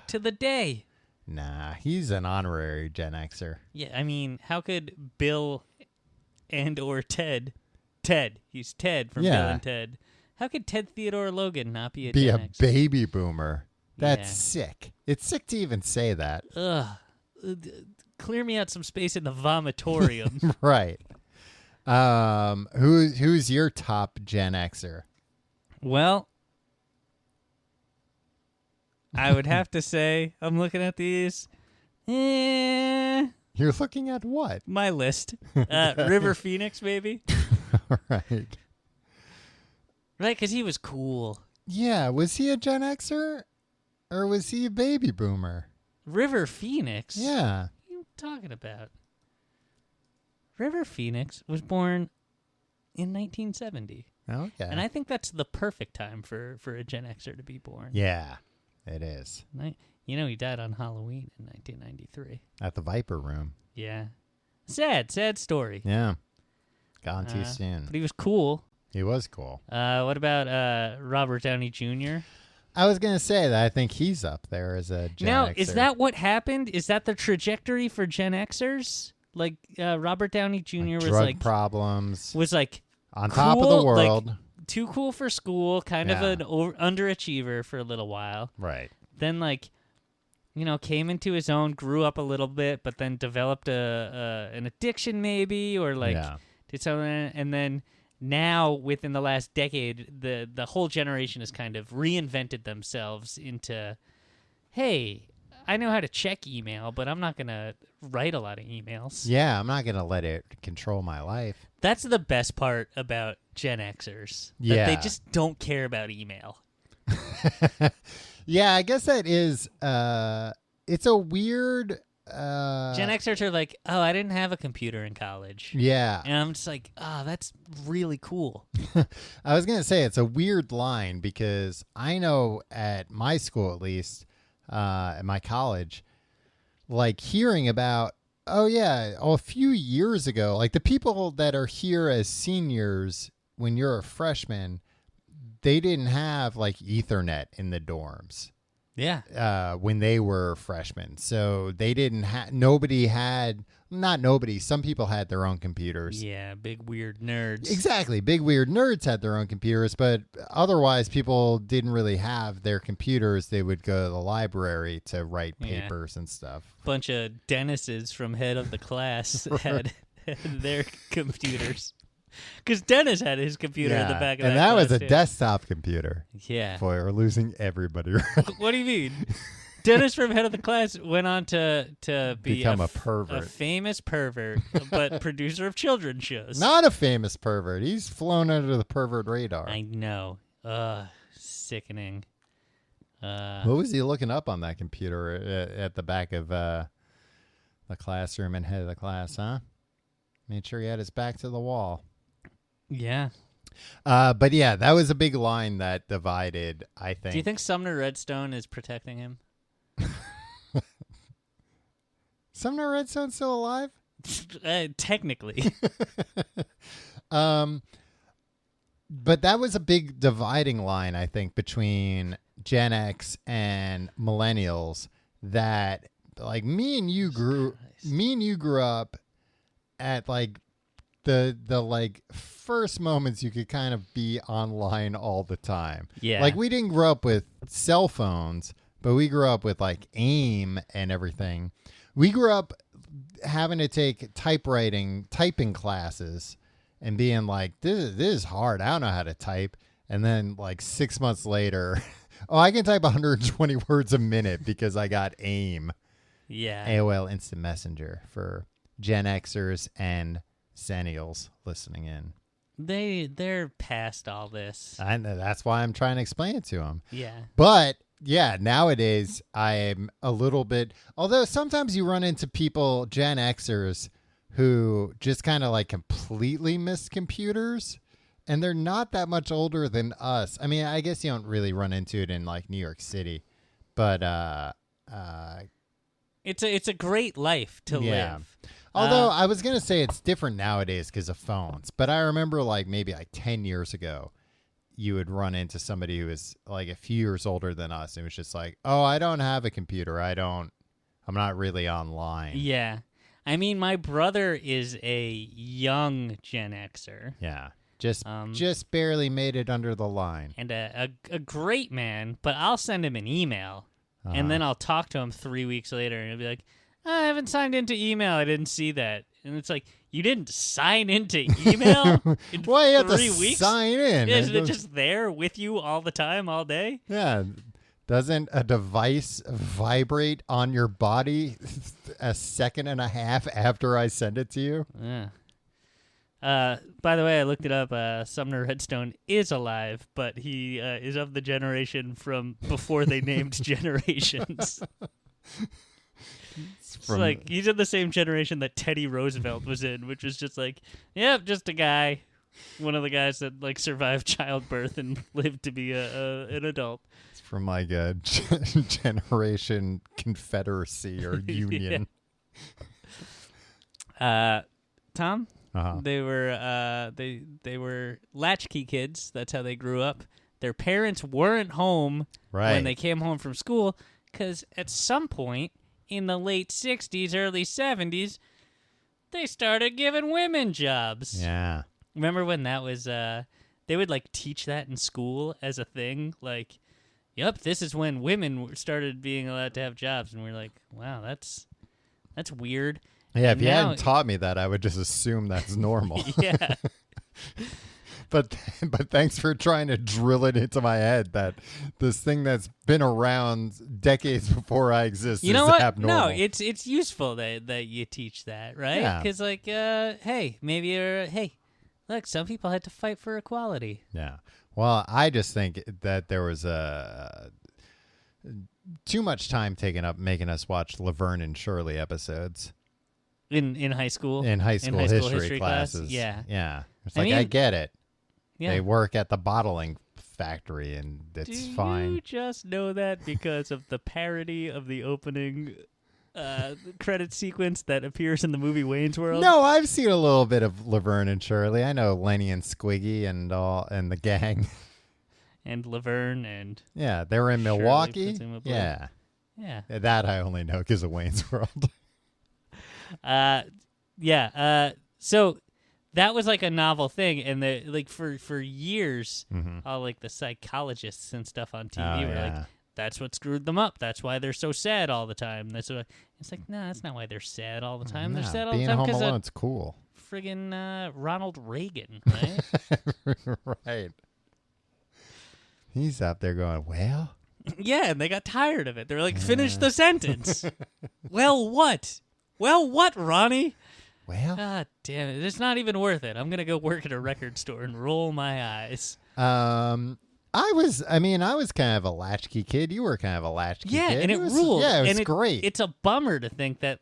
to the day. Nah, he's an honorary Gen Xer. Yeah, I mean, how could Bill and or Ted, he's Ted from Bill Yeah. and Ted. How could Ted Theodore Logan not be a Be Gen a Xer? baby boomer. That's Yeah. sick. It's sick to even say that. Ugh. Clear me out some space in the vomitorium. Right. Who's your top Gen Xer? Well, I would have to say, I'm looking at these. You're looking at what? My list. River Phoenix, maybe. Right. Right, because he was cool. Yeah, was he a Gen Xer? Or was he a baby boomer? River Phoenix? Yeah. What are you talking about? River Phoenix was born in 1970. Okay. And I think that's the perfect time for a Gen Xer to be born. Yeah, it is. You know, he died on Halloween in 1993. At the Viper Room. Yeah. Sad story. Yeah. Gone too soon. But he was cool. He was cool. What about Robert Downey Jr.? I was going to say that I think he's up there as a Gen Now, Xer. is that what happened? Is that the trajectory for Gen Xers? Like Robert Downey Jr. was drug like problems. was like On top of the cool, world. like, too cool for school, kind of Yeah. an underachiever for a little while. Right. Then came into his own, grew up a little bit, but then developed an addiction maybe, or did something, and then now within the last decade, the whole generation has kind of reinvented themselves into, hey, I know how to check email, but I'm not gonna write a lot of emails. Yeah, I'm not going to let it control my life. That's the best part about Gen Xers. That Yeah. they just don't care about email. Yeah, I guess that is it's a weird Gen Xers are like, oh, I didn't have a computer in college. Yeah. And I'm just like, oh, that's really cool. I was going to say it's a weird line because I know at my school, at least, at my college, like hearing about, oh, yeah, a few years ago, like the people that are here as seniors when you're a freshman, they didn't have like Ethernet in the dorms. Yeah. When they were freshmen. So they didn't have, some people had their own computers. Yeah, big weird nerds. Exactly. Big weird nerds had their own computers, but otherwise people didn't really have their computers. They would go to the library to write papers and stuff. Bunch of Dennises from head of the class had their computers. Because Dennis had his computer in the back of and that was class, a too. desktop computer. Yeah. Boy, we're losing everybody. Right? What do you mean? Dennis from head of the class went on to be Become a pervert. a famous pervert, but producer of children's shows. Not a famous pervert. He's flown under the pervert radar. I know. Sickening. What was he looking up on that computer at the back of the classroom and head of the class, huh? Made sure he had his back to the wall. Yeah. But yeah, that was a big line that divided, I think. Do you think Sumner Redstone is protecting him? Sumner Redstone's still alive? Technically. But that was a big dividing line, I think, between Gen X and millennials. That like me and you grew up at like the like first moments you could kind of be online all the time. Yeah. Like we didn't grow up with cell phones, but we grew up with like AIM and everything. We grew up having to take typing classes and being like, this is hard. I don't know how to type. And then like 6 months later, oh, I can type 120 words a minute because I got AIM. Yeah. AOL Instant Messenger for Gen Xers and Zennials listening in. They're past all this. I know, that's why I'm trying to explain it to them. Yeah. But yeah, nowadays I'm a little bit, although sometimes you run into people, Gen Xers, who just kind of like completely miss computers, and they're not that much older than us. I mean, I guess you don't really run into it in like New York City, but it's a great life to live. Although I was going to say it's different nowadays because of phones, but I remember like maybe like 10 years ago, you would run into somebody who was like a few years older than us. And it was just like, oh, I don't have a computer. I'm not really online. Yeah. I mean, my brother is a young Gen Xer. Yeah. Just barely made it under the line. And a great man, but I'll send him an email. And then I'll talk to him 3 weeks later, and he'll be like, I haven't signed into email. I didn't see that. And it's like, you didn't sign into email in Why you have 3 to weeks? sign in? Isn't it just there with you all the time, all day? Yeah. Doesn't a device vibrate on your body a second and a half after I send it to you? Yeah. By the way, I looked it up. Sumner Redstone is alive, but he is of the generation from before they named generations. It's like he's in the same generation that Teddy Roosevelt was in, which was just like, yep, just a guy, one of the guys that like survived childbirth and lived to be an adult. It's from like a generation confederacy or union. Tom, Uh-huh. they were latchkey kids. That's how they grew up. Their parents weren't home when they came home from school because at some point in the late 60s, early 70s, they started giving women jobs. Yeah. Remember when that was, they would like teach that in school as a thing? Like, yep, this is when women started being allowed to have jobs. And we're like, wow, that's weird. Yeah, and if you now, hadn't taught me that, I would just assume that's normal. Yeah. But thanks for trying to drill it into my head that this thing that's been around decades before I exist You know is what? abnormal. No, it's useful that you teach that, right? Yeah. Because like, hey, maybe hey, look, some people had to fight for equality. Yeah. Well, I just think that there was too much time taken up making us watch Laverne and Shirley episodes In high school. in high school history class? classes. Yeah. Yeah. It's I like, I mean, get it. Yeah. They work at the bottling factory and it's Do fine. you just know that because of the parody of the opening credit sequence that appears in the movie Wayne's World? No, I've seen a little bit of Laverne and Shirley. I know Lenny and Squiggy and the gang. And Laverne and Yeah, they were in Shirley, Milwaukee. presumably. Yeah. Yeah. That I only know because of Wayne's World. So that was like a novel thing, and the like for years, Mhm. all like the psychologists and stuff on TV Oh, were yeah. like, "That's what screwed them up. That's why they're so sad all the time." That's what it's like. No, that's not why they're sad all the time. They're No, sad all the being time home because alone's cool. friggin' Ronald Reagan, right? Right. He's out there going, well, Yeah, and they got tired of it. They're like, "Finish the sentence." Well, what? Well, what, Ronnie? well. God damn it! It's not even worth it. I'm gonna go work at a record store and roll my eyes. I was kind of a latchkey kid. You were kind of a latchkey Yeah, kid. and it was, ruled. Yeah, it was and great. It's a bummer to think that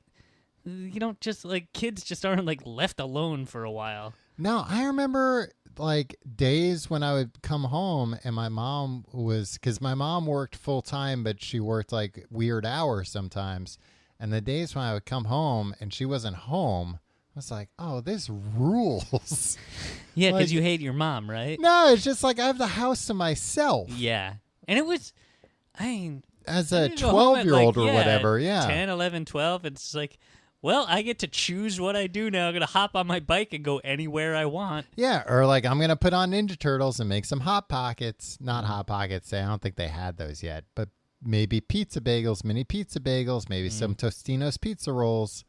you don't just like kids just aren't like left alone for a while. No, I remember like days when I would come home and my mom because my mom worked full time, but she worked like weird hours sometimes. And the days when I would come home and she wasn't home, was like, oh, this rules. Yeah, because Like- you hate your mom, right? No, it's just like I have the house to myself. Yeah. And it was, I mean, As I a didn't go home at, 12-year-old like, or whatever, yeah. 10, 11, 12. It's like, well, I get to choose what I do now. I'm going to hop on my bike and go anywhere I want. Yeah, or like I'm going to put on Ninja Turtles and make some Hot Pockets. Not Hot Pockets. I don't think they had those yet. But maybe pizza bagels, mini pizza bagels, maybe some Tostino's pizza rolls.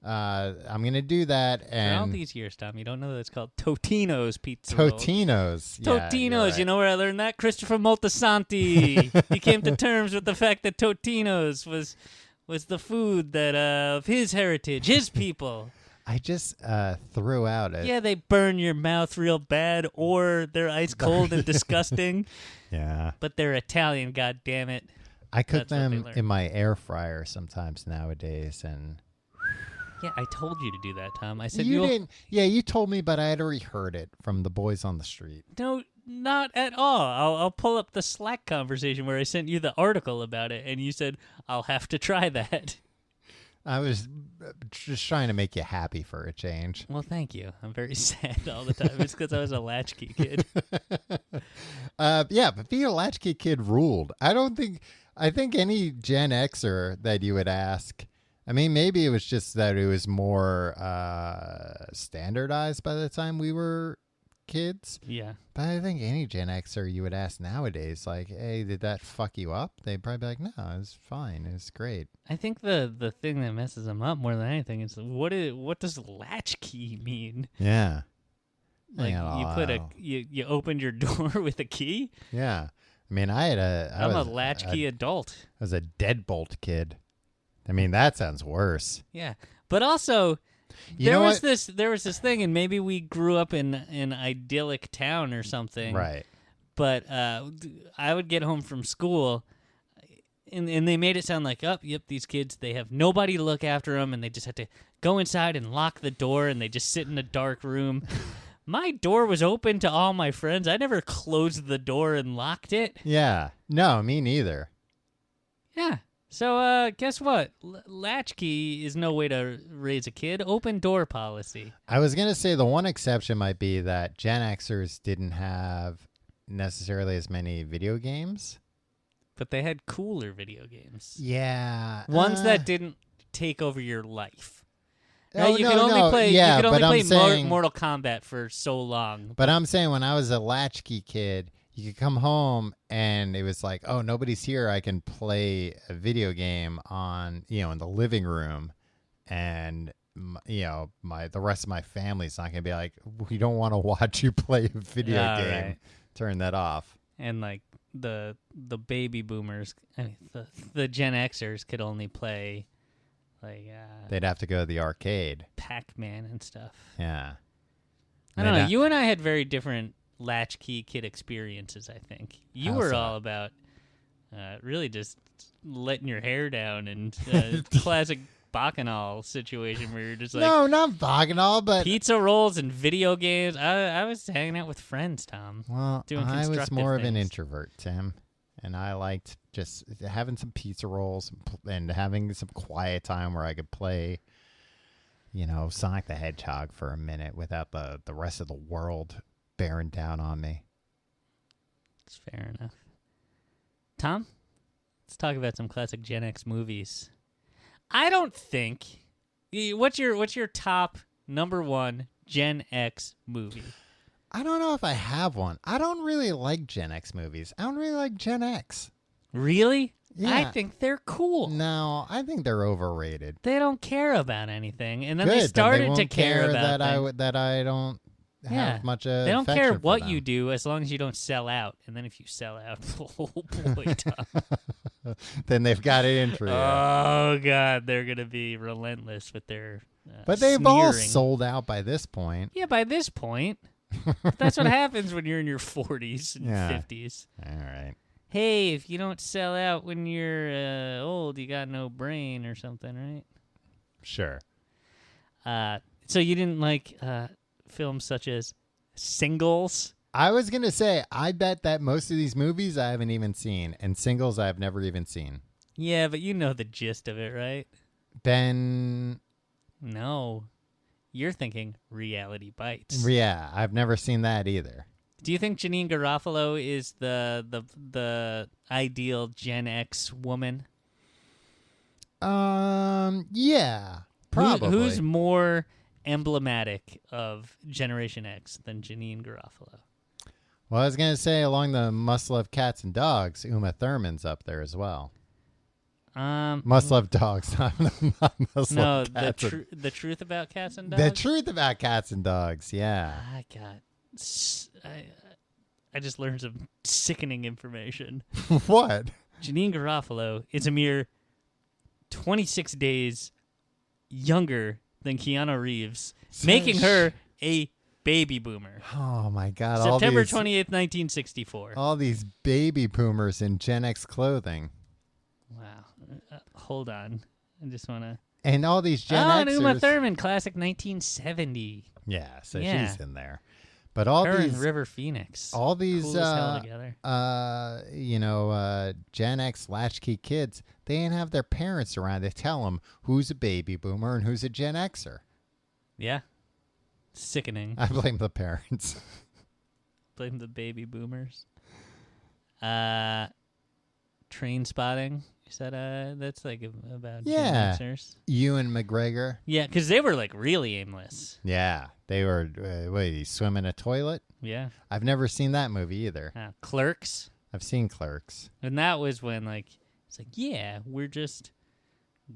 I'm going to do that. For all And these years, Tom, you don't know that it's called Totino's Pizza Roll. Totino's. Yeah, you're Totino's, right. you know where I learned that? Christopher Moltisanti. He came to terms with the fact that Totino's was the food that of his heritage, his people. I just threw out a Yeah, they burn your mouth real bad, or they're ice cold and disgusting, yeah. but they're Italian, god damn it. I cook That's what they them learned. in my air fryer sometimes nowadays, and Yeah, I told you to do that, Tom. I said you you'll didn't. Yeah, you told me, but I had already heard it from the boys on the street. No, not at all. I'll pull up the Slack conversation where I sent you the article about it, and you said I'll have to try that. I was just trying to make you happy for a change. Well, thank you. I'm very sad all the time. It's because I was a latchkey kid. Yeah, but being a latchkey kid ruled. I think any Gen Xer that you would ask, I mean, maybe it was just that it was more standardized by the time we were kids. Yeah. But I think any Gen Xer you would ask nowadays, like, hey, did that fuck you up? They'd probably be like, no, it was fine. It was great. I think the thing that messes them up more than anything is what does latchkey mean? Yeah. Like Yeah, you opened your door with a key? yeah. I mean, I I'm was a latchkey adult. I was a deadbolt kid. I mean, that sounds worse. Yeah. But also You know what? there was this thing, and maybe we grew up in an idyllic town or something. Right. But I would get home from school, and they made it sound like, oh, yep, these kids, they have nobody to look after them, and they just have to go inside and lock the door, and they just sit in a dark room. My door was open to all my friends. I never closed the door and locked it. Yeah. No, me neither. Yeah. So guess what? Latchkey is no way to raise a kid. Open door policy. I was going to say the one exception might be that Gen Xers didn't have necessarily as many video games. But they had cooler video games. Yeah. Ones that didn't take over your life. Oh, Right, you no, could only no, play. yeah, you could only but I'm play saying- Mortal Kombat for so long. But I'm saying when I was a latchkey kid, you could come home and it was like, oh, nobody's here. I can play a video game on, in the living room. And, the rest of my family's not going to be like, we don't want to watch you play a video Yeah, game. right. Turn that off. And like the baby boomers, I mean, the Gen Xers could only play like They'd have to go to the arcade. Pac-Man and stuff. Yeah. I don't know. You and I had very different latchkey kid experiences, I think. You How were so? all about really just letting your hair down and classic Bacchanal situation where you're just like No, not Bacchanal, but pizza rolls and video games. I was hanging out with friends, Tom. well, doing I was constructive more of an things. introvert, Tim, and I liked just having some pizza rolls and having some quiet time where I could play, Sonic the Hedgehog for a minute without the rest of the world bearing down on me. It's fair enough. Tom, let's talk about some classic Gen X movies. I don't think. What's your top number one Gen X movie? I don't know if I have one. I don't really like Gen X movies. I don't really like Gen X. Really? I Yeah. think they're cool. No, I think they're overrated. They don't care about anything, and then Good, they then started won't to care about that I don't have Yeah. much They don't care affection for what them. you do as long as you don't sell out. And then if you sell out, oh boy, Tom. Then they've got it in for you. Oh God, they're gonna be relentless with their. But they've all sneering. sold out by this point. Yeah, by this point, that's what happens when you're in your 40s and Yeah. 50s. All right. Hey, if you don't sell out when you're old, you got no brain or something, right? Sure. So you didn't like films such as Singles? I was going to say, I bet that most of these movies I haven't even seen, and Singles I've never even seen. Yeah, but you know the gist of it, right? Ben, No. you're thinking Reality Bites. Yeah, I've never seen that either. Do you think Janine Garofalo is the ideal Gen X woman? Yeah, probably. Who's more emblematic of Generation X than Janine Garofalo? Well, I was going to say, along the must love cats and dogs, Uma Thurman's up there as well. Must love dogs, not must love cats. No, the truth about cats and dogs. The truth about cats and dogs, yeah. I just learned some sickening information. What? Janine Garofalo is a mere 26 days younger than Keanu Reeves, making her a baby boomer. Oh, my God. September 28th, 1964. All these baby boomers in Gen X clothing. Wow. Hold on. I just want to... And all these Gen Xers. And Uma Thurman, classic 1970. Yeah, so Yeah. she's in there. But all Her these... and River Phoenix. All these, cool as hell together. Gen X latchkey kids, they ain't have their parents around to tell them who's a baby boomer and who's a Gen Xer. Yeah. Sickening. I blame the parents. Blame the baby boomers. Train Spotting. You said that's like about Gen Xers. Ewan McGregor. Yeah, because they were like really aimless. Yeah, they were. He swim in a toilet? Yeah. I've never seen that movie either. Clerks. I've seen Clerks. And that was when it's like, yeah, we're just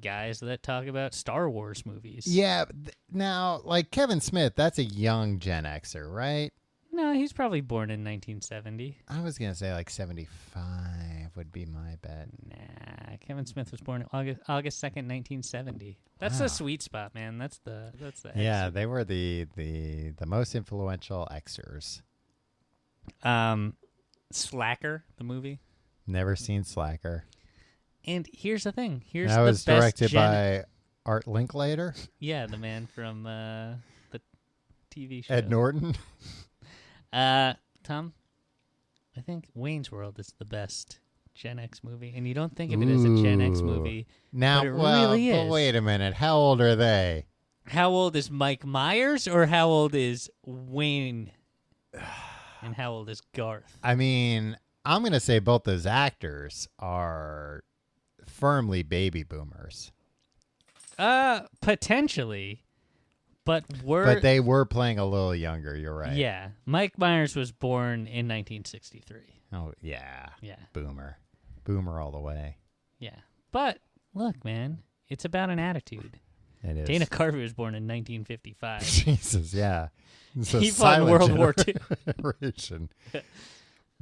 guys that talk about Star Wars movies. Yeah. Now, like Kevin Smith, that's a young Gen Xer, right? No, he's probably born in 1970. I was going to say like 75 would be my bet. Nah, Kevin Smith was born August 2nd, 1970. That's the sweet spot, man. That's the Yeah, X. they were the most influential Xers. Slacker, the movie. Never seen Slacker. And here's the thing. Here's that the was best directed by Art Linklater. Yeah, the man from the TV show. Ed Norton. Tom, I think Wayne's World is the best Gen X movie, and you don't think of it as a Gen X movie. Now, but it really but is. wait a minute. How old are they? How old is Mike Myers, or how old is Wayne? And how old is Garth? I mean, I'm going to say both those actors are firmly baby boomers. Potentially, but they were playing a little younger. You're right. Yeah, Mike Myers was born in 1963. Oh yeah. Yeah. Boomer all the way. Yeah, but look, man, it's about an attitude. It is. Dana Carvey was born in 1955. Jesus, yeah. He fought in World War II. Generation.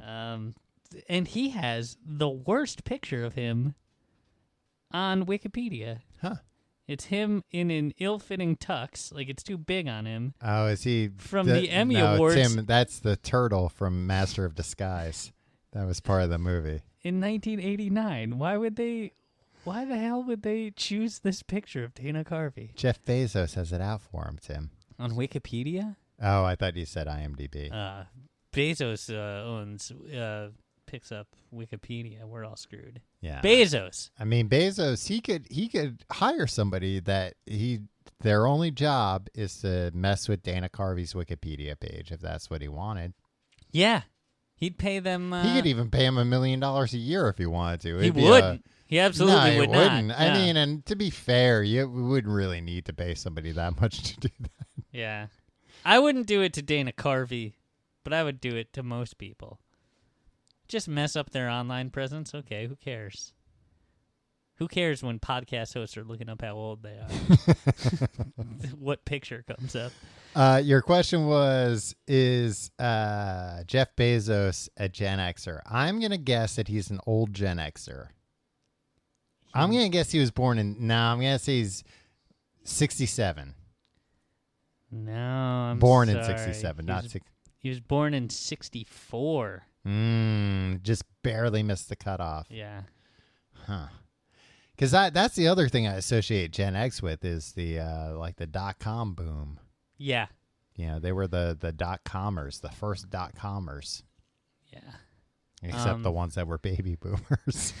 And he has the worst picture of him on Wikipedia. Huh. It's him in an ill-fitting tux, like it's too big on him. Oh, is he from the Emmy Awards? Tim, that's the turtle from Master of Disguise. That was part of the movie. In 1989, why the hell would they choose this picture of Dana Carvey? Jeff Bezos has it out for him, Tim. On Wikipedia? Oh, I thought you said IMDb. Bezos picks up Wikipedia. We're all screwed. Yeah. Bezos. I mean, Bezos, he could hire somebody that their only job is to mess with Dana Carvey's Wikipedia page if that's what he wanted. Yeah. He'd pay them. He could even pay him $1 million a year if he wanted to. He wouldn't. He absolutely would not. Wouldn't. I mean, and to be fair, you wouldn't really need to pay somebody that much to do that. Yeah. I wouldn't do it to Dana Carvey, but I would do it to most people. Just mess up their online presence. Okay, who cares? Who cares when podcast hosts are looking up how old they are? What picture comes up? Your question is Jeff Bezos a Gen Xer? I'm going to guess that he's an old Gen Xer. I'm going to guess he was born I'm going to say he's 67. No, I'm born sorry. in 67, not 60. He was born in 64. Just barely missed the cutoff. Yeah. Huh. Because that's the other thing I associate Gen X with is the .com boom. Yeah. You know, they were the .comers, the first .comers. Yeah. Except the ones that were baby boomers.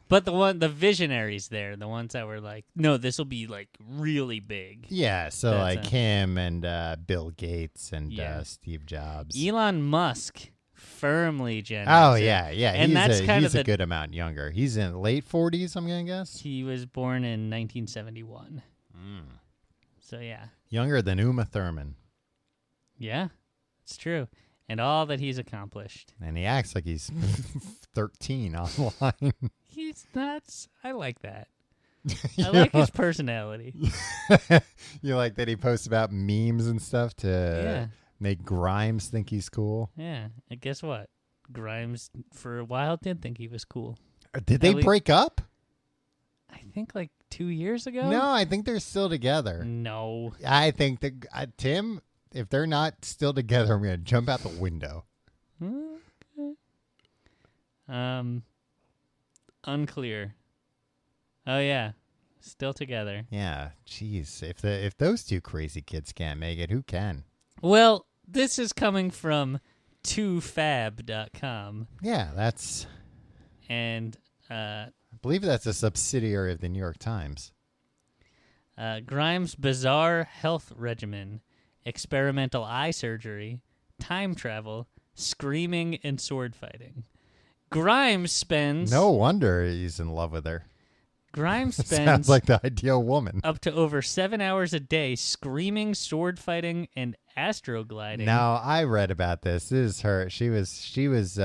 But the visionaries there, the ones that were like, no, this will be like really big. Yeah, so That's like him and Bill Gates and Yeah. Steve Jobs. Elon Musk, firmly Gen Oh Xer. yeah, yeah. And that's kind of he's a good amount younger. He's in late 40s, I'm gonna guess. He was born in 1971. So yeah, Younger than Uma Thurman, yeah, it's true, and all that he's accomplished. and he acts like he's 13 online. He's nuts. I like that. I like his personality. You like that he posts about memes and stuff to Yeah. make Grimes think he's cool. Yeah, and guess what? Grimes for a while did think he was cool. Did they At lea- break up? I think like 2 years ago. No, I think they're still together. No. I think that Tim, if they're not still together, I'm gonna jump out the window. Unclear. Oh yeah, still together. Yeah, jeez. If those two crazy kids can't make it, who can? Well, this is coming from 2fab.com, Yeah, that's. and I believe that's a subsidiary of the New York Times. Grimes' bizarre health regimen, experimental eye surgery, time travel, screaming, and sword fighting. Grimes spends No wonder he's in love with her. Grimes Sounds spends like the ideal woman. up to over 7 hours a day screaming, sword fighting, and astrogliding. Now I read about this. This is her. She was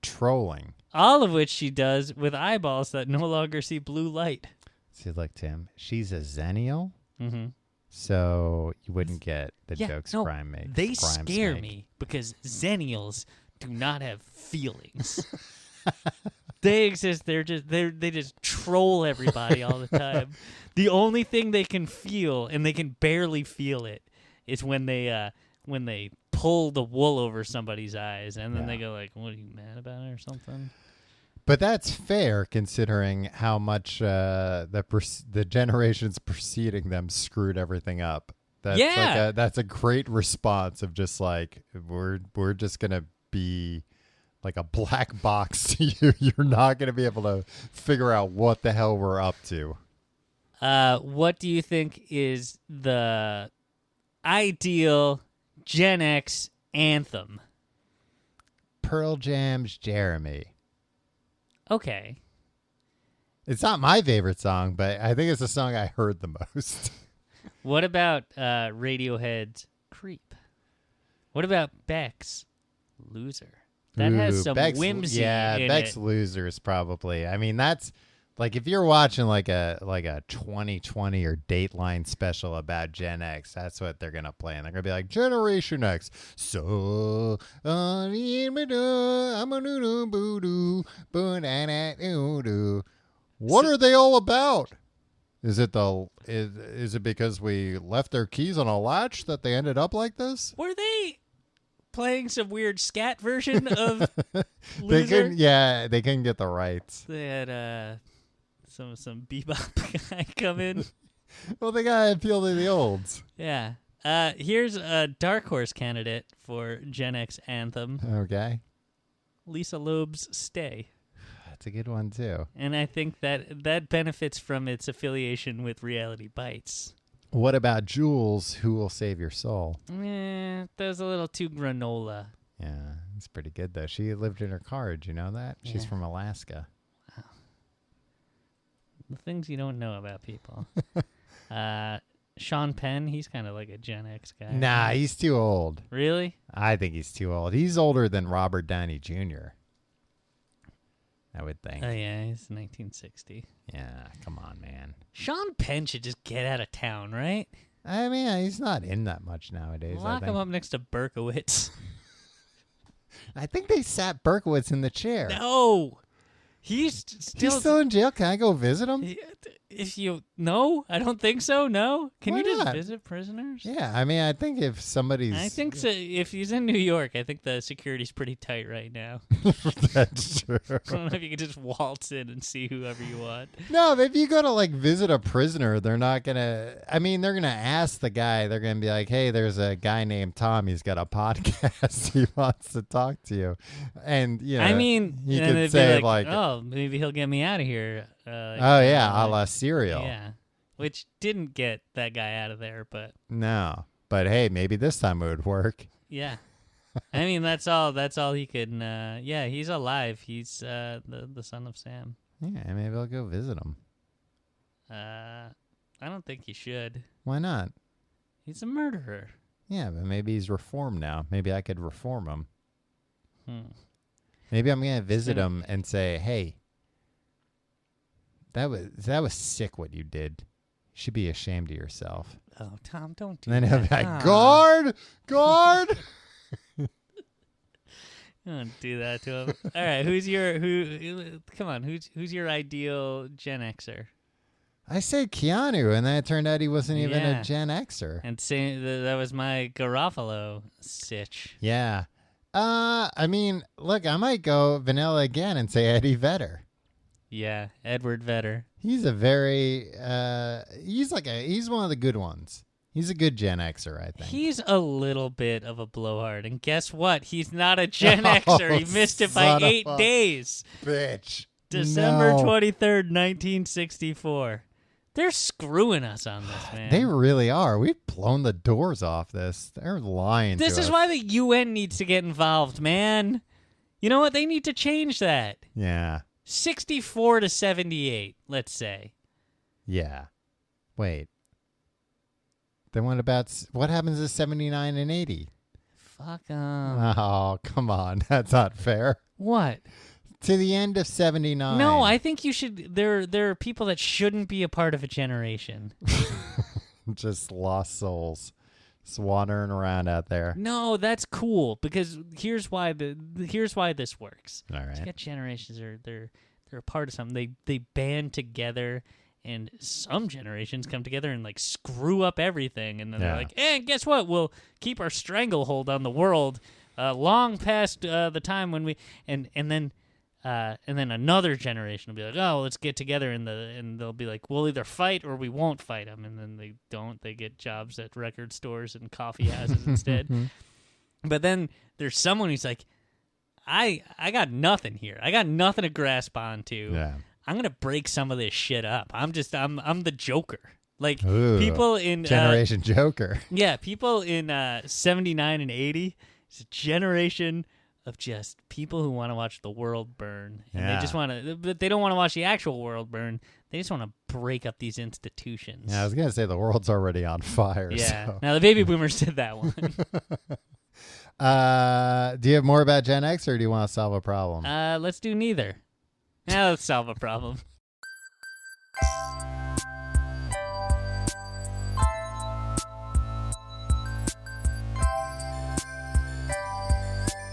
trolling. All of which she does with eyeballs that no longer see blue light. See, look, Tim. She's a zennial, Mm-hmm. so you wouldn't get the Yeah, jokes no, Grimes makes. they Grimes scare make. me because Xennials do not have feelings. They exist. They just troll everybody all the time. The only thing they can feel, and they can barely feel it, is when they pull the wool over somebody's eyes, and then Yeah. they go like, "What are you mad about it or something?" But that's fair considering how much the generations preceding them screwed everything up. That's Yeah. that's a great response of just like we're just gonna be like a black box to you. You're not gonna be able to figure out what the hell we're up to. What do you think is the ideal Gen X anthem? Pearl Jam's Jeremy. Okay. It's not my favorite song, but I think it's the song I heard the most. What about Radiohead's Creep? What about Beck's Loser? That has Ooh, some Beck's, whimsy yeah, in Beck's it. Losers probably. I mean, that's like if you're watching like a 2020 or Dateline special about Gen X, that's what they're gonna play, and they're gonna be like Generation X. So I'm a boo doo. What are they all about? Is it is it because we left their keys on a latch that they ended up like this? Were they playing some weird scat version of They Loser? they couldn't get the rights. They had some bebop guy come in. Well, they gotta appeal to the olds. Yeah. Here's a dark horse candidate for Gen X anthem, Okay, Lisa Loeb's Stay. that's a good one too. And I think that benefits from its affiliation with Reality Bites. What about Jules? Who will save your soul? That was a little too granola. Yeah, it's pretty good though. She lived in her car. Did you know that? She's Yeah. from Alaska. The things you don't know about people. Sean Penn, he's kind of like a Gen X guy. Nah, he's too old. Really? I think he's too old. He's older than Robert Downey Jr. I would think. Oh, yeah, he's 1960. Yeah, come on, man. Sean Penn should just get out of town, right? I mean, he's not in that much nowadays. Lock him up next to Berkowitz. I think they sat Berkowitz in the chair. No! He's He's still in jail. Can I go visit him? If you... No? I don't think so, no? Can Why you just not? visit prisoners? Yeah, I mean, I think if somebody's... I think so. If he's in New York, I think the security's pretty tight right now. That's true. I don't know if you can just waltz in and see whoever you want. No, if you go to like visit a prisoner, they're not gonna. I mean, they're gonna ask the guy. They're gonna be like, "Hey, there's a guy named Tom. He's got a podcast. He wants to talk to you." And you know, I mean, he and could they'd be say like, "Oh, well, maybe he'll get me out of here. Oh, yeah, a la Serial. Yeah, which didn't get that guy out of there, but No. But, hey, maybe this time it would work. yeah. I mean, that's all he could. Yeah, he's alive. He's the son of Sam. Yeah, maybe I'll go visit him. I don't think you should. Why not? He's a murderer. Yeah, but maybe he's reformed now. Maybe I could reform him. Hmm. Maybe I'm going to visit him and say, hey, that was sick what you did. You should be ashamed of yourself. Oh, Tom, don't do And then he'll that. be like, guard! Don't do that to him. All right, who's your ideal Gen Xer? I said Keanu, and then it turned out he wasn't even Yeah. a Gen Xer. And say that was my Garofalo sitch. Yeah. I mean, look, I might go vanilla again and say Eddie Vedder. Yeah, Edward Vedder. He's a very he's one of the good ones. He's a good Gen Xer, I think. He's a little bit of a blowhard, and guess what? He's not a Gen Xer. He missed it by son of 8 a days. Bitch. December No. 23rd, 1964. They're screwing us on this, man. They really are. We've blown the doors off this. They're lying to us. This is why the UN needs to get involved, man. You know what? They need to change that. Yeah. 64 to 78, let's say. Yeah. Wait. Then what happens to 79 and 80? Fuck Oh, come on. That's not fair. What? To the end of 79. No, I think you should. There are people that shouldn't be a part of a generation. Just lost souls. Just wandering around out there. No, that's cool because here's why this works. All You right. got generations they're a part of something. They band together, and some generations come together and like screw up everything, and then they're Yeah. like, guess what? We'll keep our stranglehold on the world long past the time when we and then another generation will be like, oh, let's get together, and they'll be like, we'll either fight or we won't fight them, and then they don't. They get jobs at record stores and coffee houses instead. But then there's someone who's like, I got nothing here. I got nothing to grasp onto. Yeah. I'm gonna break some of this shit up. I'm the Joker. Like Ooh, people in Generation Joker. yeah, people in 79 and 80. It's a generation of just people who want to watch the world burn, and Yeah. they just want to, but they don't want to watch the actual world burn. They just want to break up these institutions. Yeah, I was going to say the world's already on fire. Yeah. So. Now the baby boomers did that one. Do you have more about Gen X, or do you want to solve a problem? Let's do neither. Now let's solve a problem.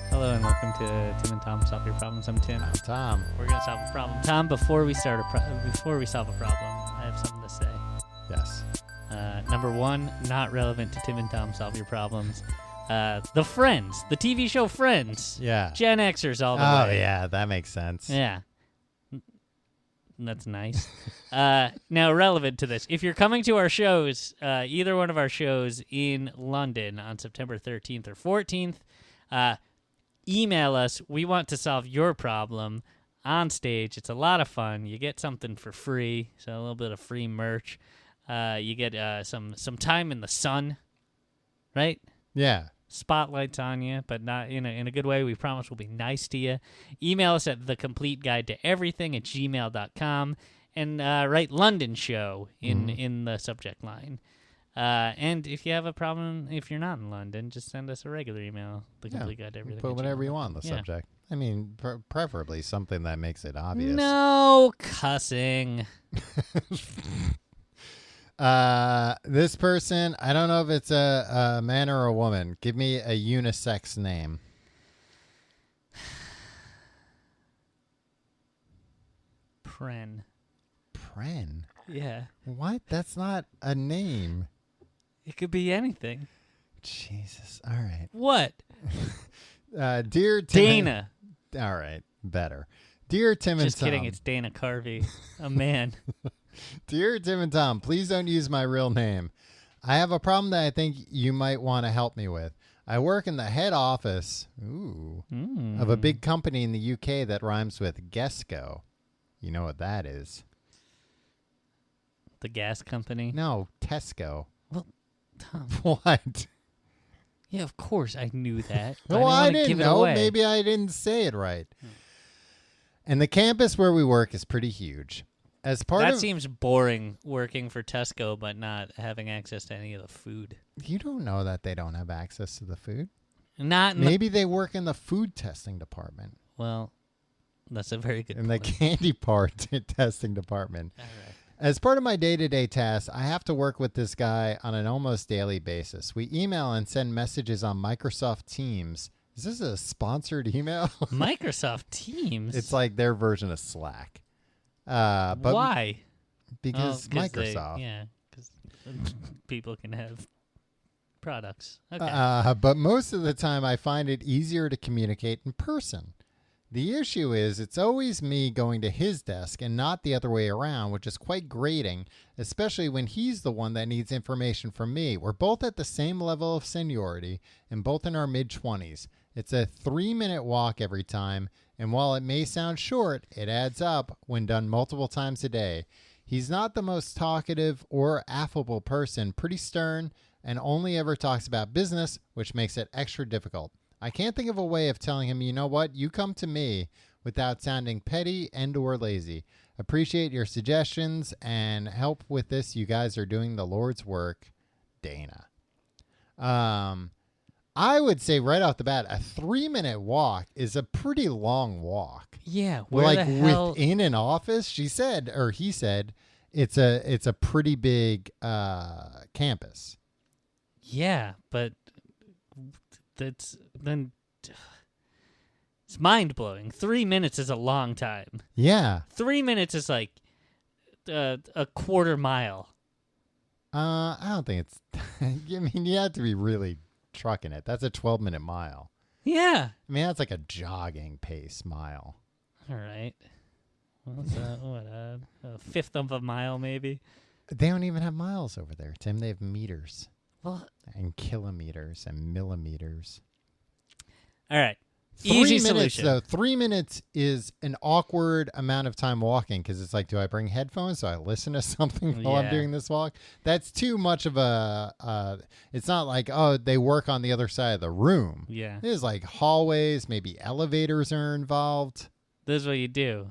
Hello and welcome to Tim and Tom Solve Your Problems. I'm Tim. I'm Tom. We're gonna solve a problem. Tom, before we solve a problem, I have something to say. Yes. Number one, not relevant to Tim and Tom Solve Your Problems. The Friends, the TV show Friends. Yeah. Gen Xers all the Oh, way. yeah, that makes sense. Yeah. That's nice. Now, relevant to this, if you're coming to our shows, either one of our shows in London on September 13th or 14th, email us. We want to solve your problem on stage. It's a lot of fun. You get something for free, so a little bit of free merch. You get some time in the sun, right? Yeah. Spotlights on you, but not in a good way. We promise we'll be nice to you. Email us at thecompleteguidetoeverything@gmail.com and write London show in the subject line. And if you have a problem, if you're not in London, just send us a regular email. The complete guide to everything. Put whatever you want on the Yeah. subject. I mean, preferably something that makes it obvious. No cussing. This person, I don't know if it's a man or a woman. Give me a unisex name. Pren. Pren? Yeah. What? That's not a name. It could be anything. Jesus. All right. What? Dear Tim. Dana. All right. Better. Dear Tim and Just Tom. kidding. It's Dana Carvey. A man. Dear Tim and Tom, please don't use my real name. I have a problem that I think you might want to help me with. I work in the head office of a big company in the UK that rhymes with Gesco. You know what that is? The gas company. No, Tesco. Well, Tom. What? Yeah, of course I knew that. But Well, I I didn't give it know. away. Maybe I didn't say it right. And the campus where we work is pretty huge. As part That of seems boring working for Tesco, but not having access to any of the food. you don't know that they don't have access to the food. Not in the, Maybe they work in the food testing department, well, that's a very good in the point. candy part testing department. All right. As part of my day-to-day tasks, I have to work with this guy on an almost daily basis. We email and send messages on Microsoft Teams. Is this a sponsored email? Microsoft Teams. It's like their version of Slack. But why? Because Oh, 'cause Microsoft. because people can have products. Okay. But most of the time, I find it easier to communicate in person. The issue is it's always me going to his desk and not the other way around, which is quite grating, especially when he's the one that needs information from me. We're both at the same level of seniority and both in our mid-20s. It's a 3-minute walk every time, and while it may sound short, it adds up when done multiple times a day. He's not the most talkative or affable person, pretty stern, and only ever talks about business, which makes it extra difficult. I can't think of a way of telling him, you know what, you come to me without sounding petty and or lazy. Appreciate your suggestions and help with this. You guys are doing the Lord's work. Dana. I would say right off the bat, a 3-minute walk is a pretty long walk. yeah. Where Like the hell? within an office, she said, or he said, it's a pretty big campus. Yeah, but that's then. It's mind blowing. 3 minutes is a long time. Yeah. 3 minutes is like a quarter mile. I don't think it's. I mean, you have to be really trucking it. That's a 12-minute mile. Yeah. I mean, that's like a jogging pace mile. All right. What's that? What a fifth of a mile, maybe. They don't even have miles over there, Tim. They have meters Well, and kilometers and millimeters. all right. 3 Easy minutes, solution. though. 3 minutes is an awkward amount of time walking because it's like, do I bring headphones so I listen to something while I'm Yeah. doing this walk? That's too much of a. It's not like, oh, they work on the other side of the room. Yeah. There's like hallways, maybe elevators are involved. This is what you do.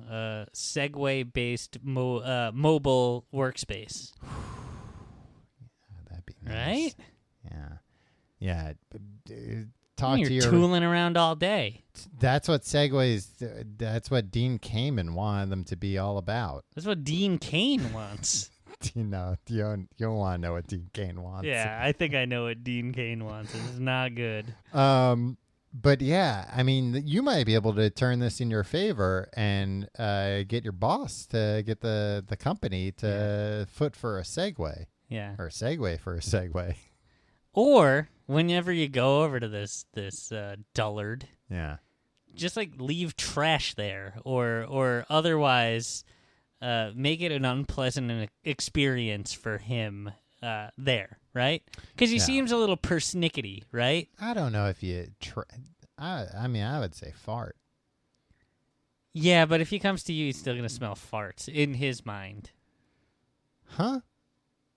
Segway-based mobile workspace. That'd be Right? nice. Yeah. Talk You're to your. tooling around all day. That's what Segways. That's what Dean Kamen wanted them to be all about. That's what Dean Kane wants. You know, you don't want to know what Dean Kane wants. Yeah, I think I know what Dean Kane wants. It's not good. But yeah, I mean, you might be able to turn this in your favor and get your boss to get the company to foot for a Segway Yeah. or a Segway for a Segway. Or whenever you go over to this dullard, Yeah. just like leave trash there, or otherwise make it an unpleasant experience for him there, right? Because he Yeah. seems a little persnickety, right? I don't know if you. I mean, I would say fart. Yeah, but if he comes to you, he's still gonna smell farts in his mind, Huh?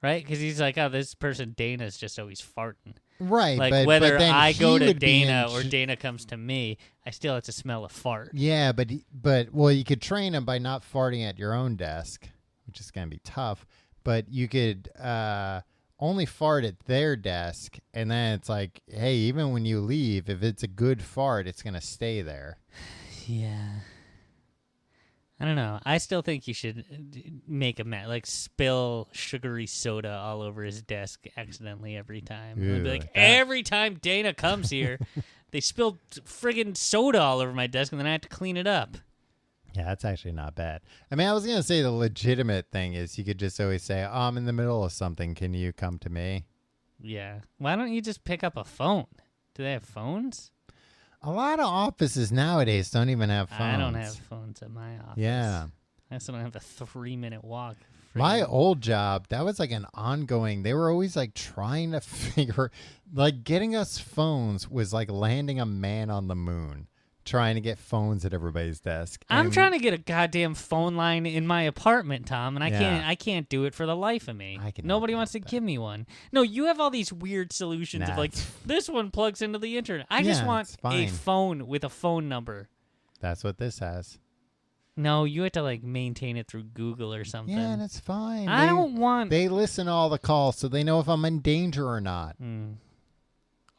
right? Because he's like, oh, this person Dana's just always farting. Right. Like but whether then I he go to would be in Dana or j- Dana comes to me, I still have to smell a fart. Yeah, but well, you could train him by not farting at your own desk, which is gonna be tough. But you could only fart at their desk, and then it's like, hey, even when you leave, if it's a good fart, it's gonna stay there. Yeah. I don't know. I still think you should make a like spill sugary soda all over his desk accidentally every time. I'd Ew, be like, that- every time Dana comes here, they spill friggin' soda all over my desk, and then I have to clean it up. Yeah, that's actually not bad. I mean, I was gonna say the legitimate thing is you could just always say, oh, I'm in the middle of something. Can you come to me? Yeah. Why don't you just pick up a phone? Do they have phones? A lot of offices nowadays don't even have phones. I don't have phones at my office. Yeah. I also don't have a 3-minute walk. My Friggin- old job, that was like an ongoing, they were always like trying to figure, like getting us phones was like landing a man on the moon. trying to get phones at everybody's desk. I'm And trying to get a goddamn phone line in my apartment, Tom, and Yeah. I can't do it for the life of me. I can Nobody help wants to you with give me one. No, you have all these weird solutions of Nah, like this one plugs into the internet. I just Yeah, want it's a fine. phone with a phone number. That's what this has. No, you have to like maintain it through Google or something. Yeah, and it's fine. I don't want. They listen to all the calls, so they know if I'm in danger or not.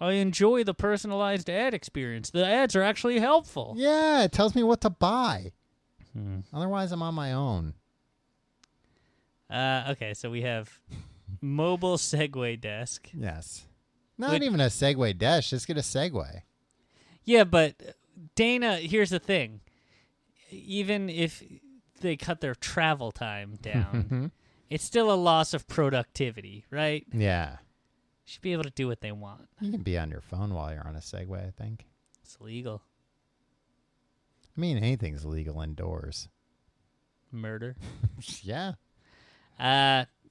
I enjoy the personalized ad experience. The ads are actually helpful. Yeah, it tells me what to buy. Otherwise, I'm on my own. Okay, so we have mobile Segway desk. Yes. Not Wait. even a Segway dash. Just get a Segway. Yeah, but Dana, here's the thing. Even if they cut their travel time down, it's still a loss of productivity, right? Yeah. Should be able to do what they want. You can be on your phone while you're on a Segway, I think. It's legal. I mean, anything's legal indoors. Murder. Yeah.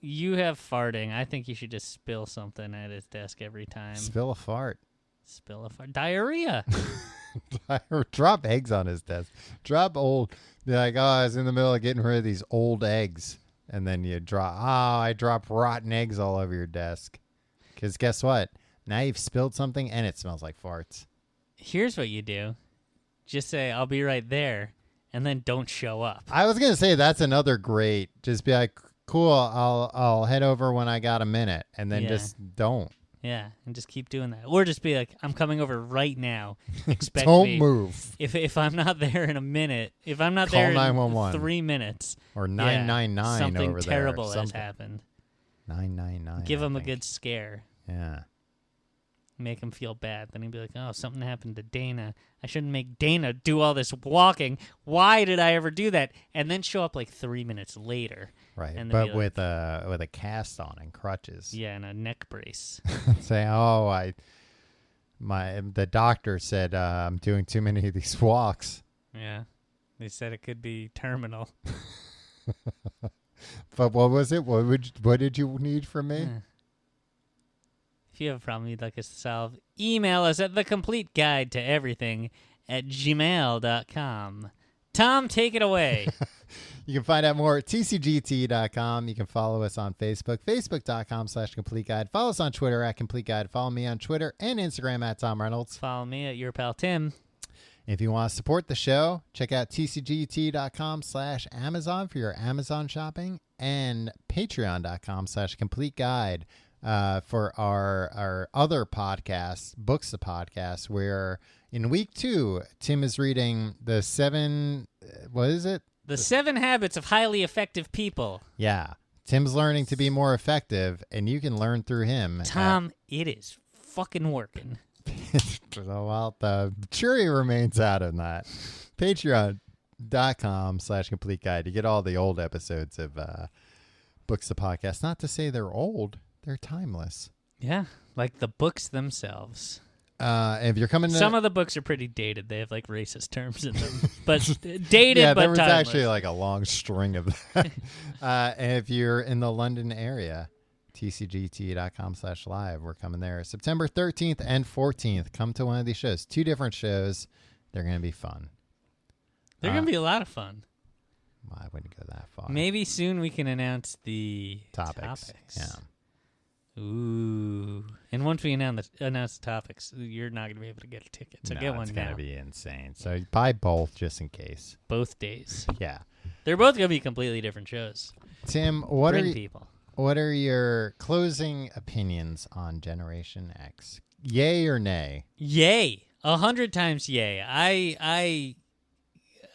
You have farting. I think you should just spill something at his desk every time. Spill a fart. Spill a fart. Diarrhea. Or drop eggs on his desk. Drop old. Be like, oh, I was in the middle of getting rid of these old eggs. And then you drop, I dropped rotten eggs all over your desk. Because guess what? Now you've spilled something and it smells like farts. Here's what you do. Just say, I'll be right there, and then don't show up. I was going to say that's another great. Just be like, cool, I'll head over when I got a minute. And then Yeah. just don't. Yeah, and just keep doing that. Or just be like, I'm coming over right now. Expect Don't me. move. If I'm not there in a minute, if I'm not Call there in 911. 3 minutes, Or yeah, 999 something over terrible there. has happened. 999. Give I him a think. good scare. Yeah. Make him feel bad. Then he'd be like, oh, something happened to Dana. I shouldn't make Dana do all this walking. Why did I ever do that? And then show up like 3 minutes later. Right. And then But be like- with a cast on and crutches. Yeah, and a neck brace. Say, oh, the doctor said I'm doing too many of these walks. Yeah. They said it could be terminal. But what was it? What did you need from me? Yeah. If you have a problem you'd like us to solve, email us at thecompleteguide@gmail.com. Tom, take it away. You can find out more at tcgt.com. You can follow us on Facebook, facebook.com/complete guide. Follow us on Twitter at complete guide. Follow me on Twitter and Instagram at Tom Reynolds. Follow me at your pal Tim. If you want to support the show, check out tcgt.com/Amazon for your Amazon shopping and patreon.com/complete guide for our other podcasts, Books the Podcast, where in week 2, Tim is reading the 7, what is it? The 7 Habits of Highly Effective People. Yeah. Tim's learning to be more effective, and you can learn through him. Tom, it is fucking working. Well, the jury remains out on that. Patreon.com/complete guide. You get all the old episodes of Books the Podcast. Not to say they're old, they're timeless. Yeah, like the books themselves. If you're coming to Some of the books are pretty dated. They have like racist terms in them. But dated, yeah, but there was timeless. actually like a long string of that. And if you're in the London area, tcgt.com/live. We're coming there September 13th and 14th. Come to one of these shows. 2 different shows. They're going to be fun. They're going to be a lot of fun. Well, I wouldn't go that far. Maybe soon we can announce the Topics. Yeah. Ooh. And once we announce the topics, you're not going to be able to get a ticket. So No, get one it's now. going to be insane. So buy both just in case. Both days. Yeah. They're both going to be completely different shows. Tim, what Bring are people. What are your closing opinions on Generation X? Yay or nay? Yay. 100 times yay. I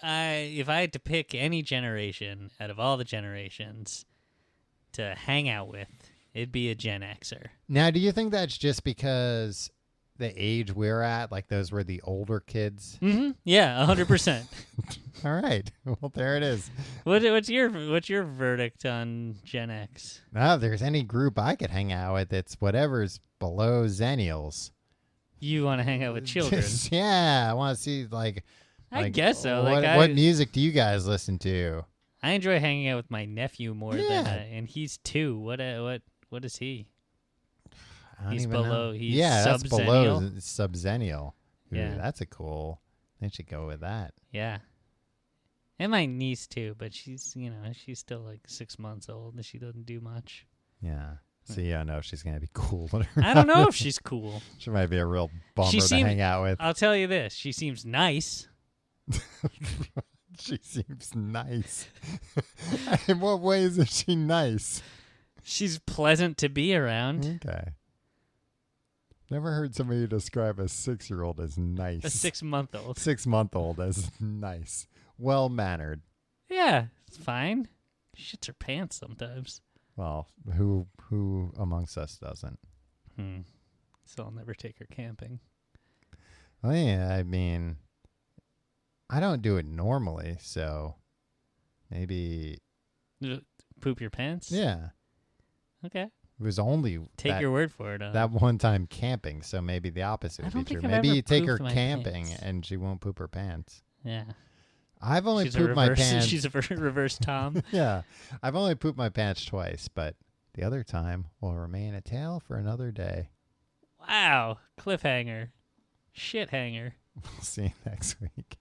if I had to pick any generation out of all the generations to hang out with, it'd be a Gen Xer. Now, do you think that's just because the age we're at, like those were the older kids? Mm-hmm. Yeah, 100%. All right. Well, there it is. What's your verdict on Gen X? Now, if there's any group I could hang out with, it's whatever's below Zennials. You want to hang out with children? Yeah, I want to see I guess so. What music do you guys listen to? I enjoy hanging out with my nephew more than, Yeah. and he's 2. What is he? I don't He's even know. below- he's yeah, that's below subzennial? subzennial. Ooh, Yeah. that's a cool They should go with that. Yeah. And my niece too, but she's she's still like 6 months old and she doesn't do much. Yeah. So you don't know if she's going to be cool with her. I don't know if she's cool. She might be a real bummer to hang out with. I'll tell you this. She seems nice. She seems nice. In what ways is she nice? She's pleasant to be around. Okay. Never heard somebody describe a 6-year-old as nice. A 6-month-old. 6-month-old as nice. Well-mannered. Yeah, it's fine. She shits her pants sometimes. Well, who amongst us doesn't? So I'll never take her camping. Oh, yeah, I mean, I don't do it normally, so maybe... Poop your pants? Yeah. Okay. It was only Take your word for it. that one time camping, so maybe the opposite I would don't be true. think I've Maybe ever you take her pooped my camping pants. and she won't poop her pants. Yeah. I've only She's pooped my pants. She's a reverse Tom. Yeah. I've only pooped my pants twice, but the other time will remain a tale for another day. Wow. Cliffhanger. Shit hanger. We'll see you next week.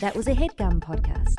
That was a HeadGum podcast.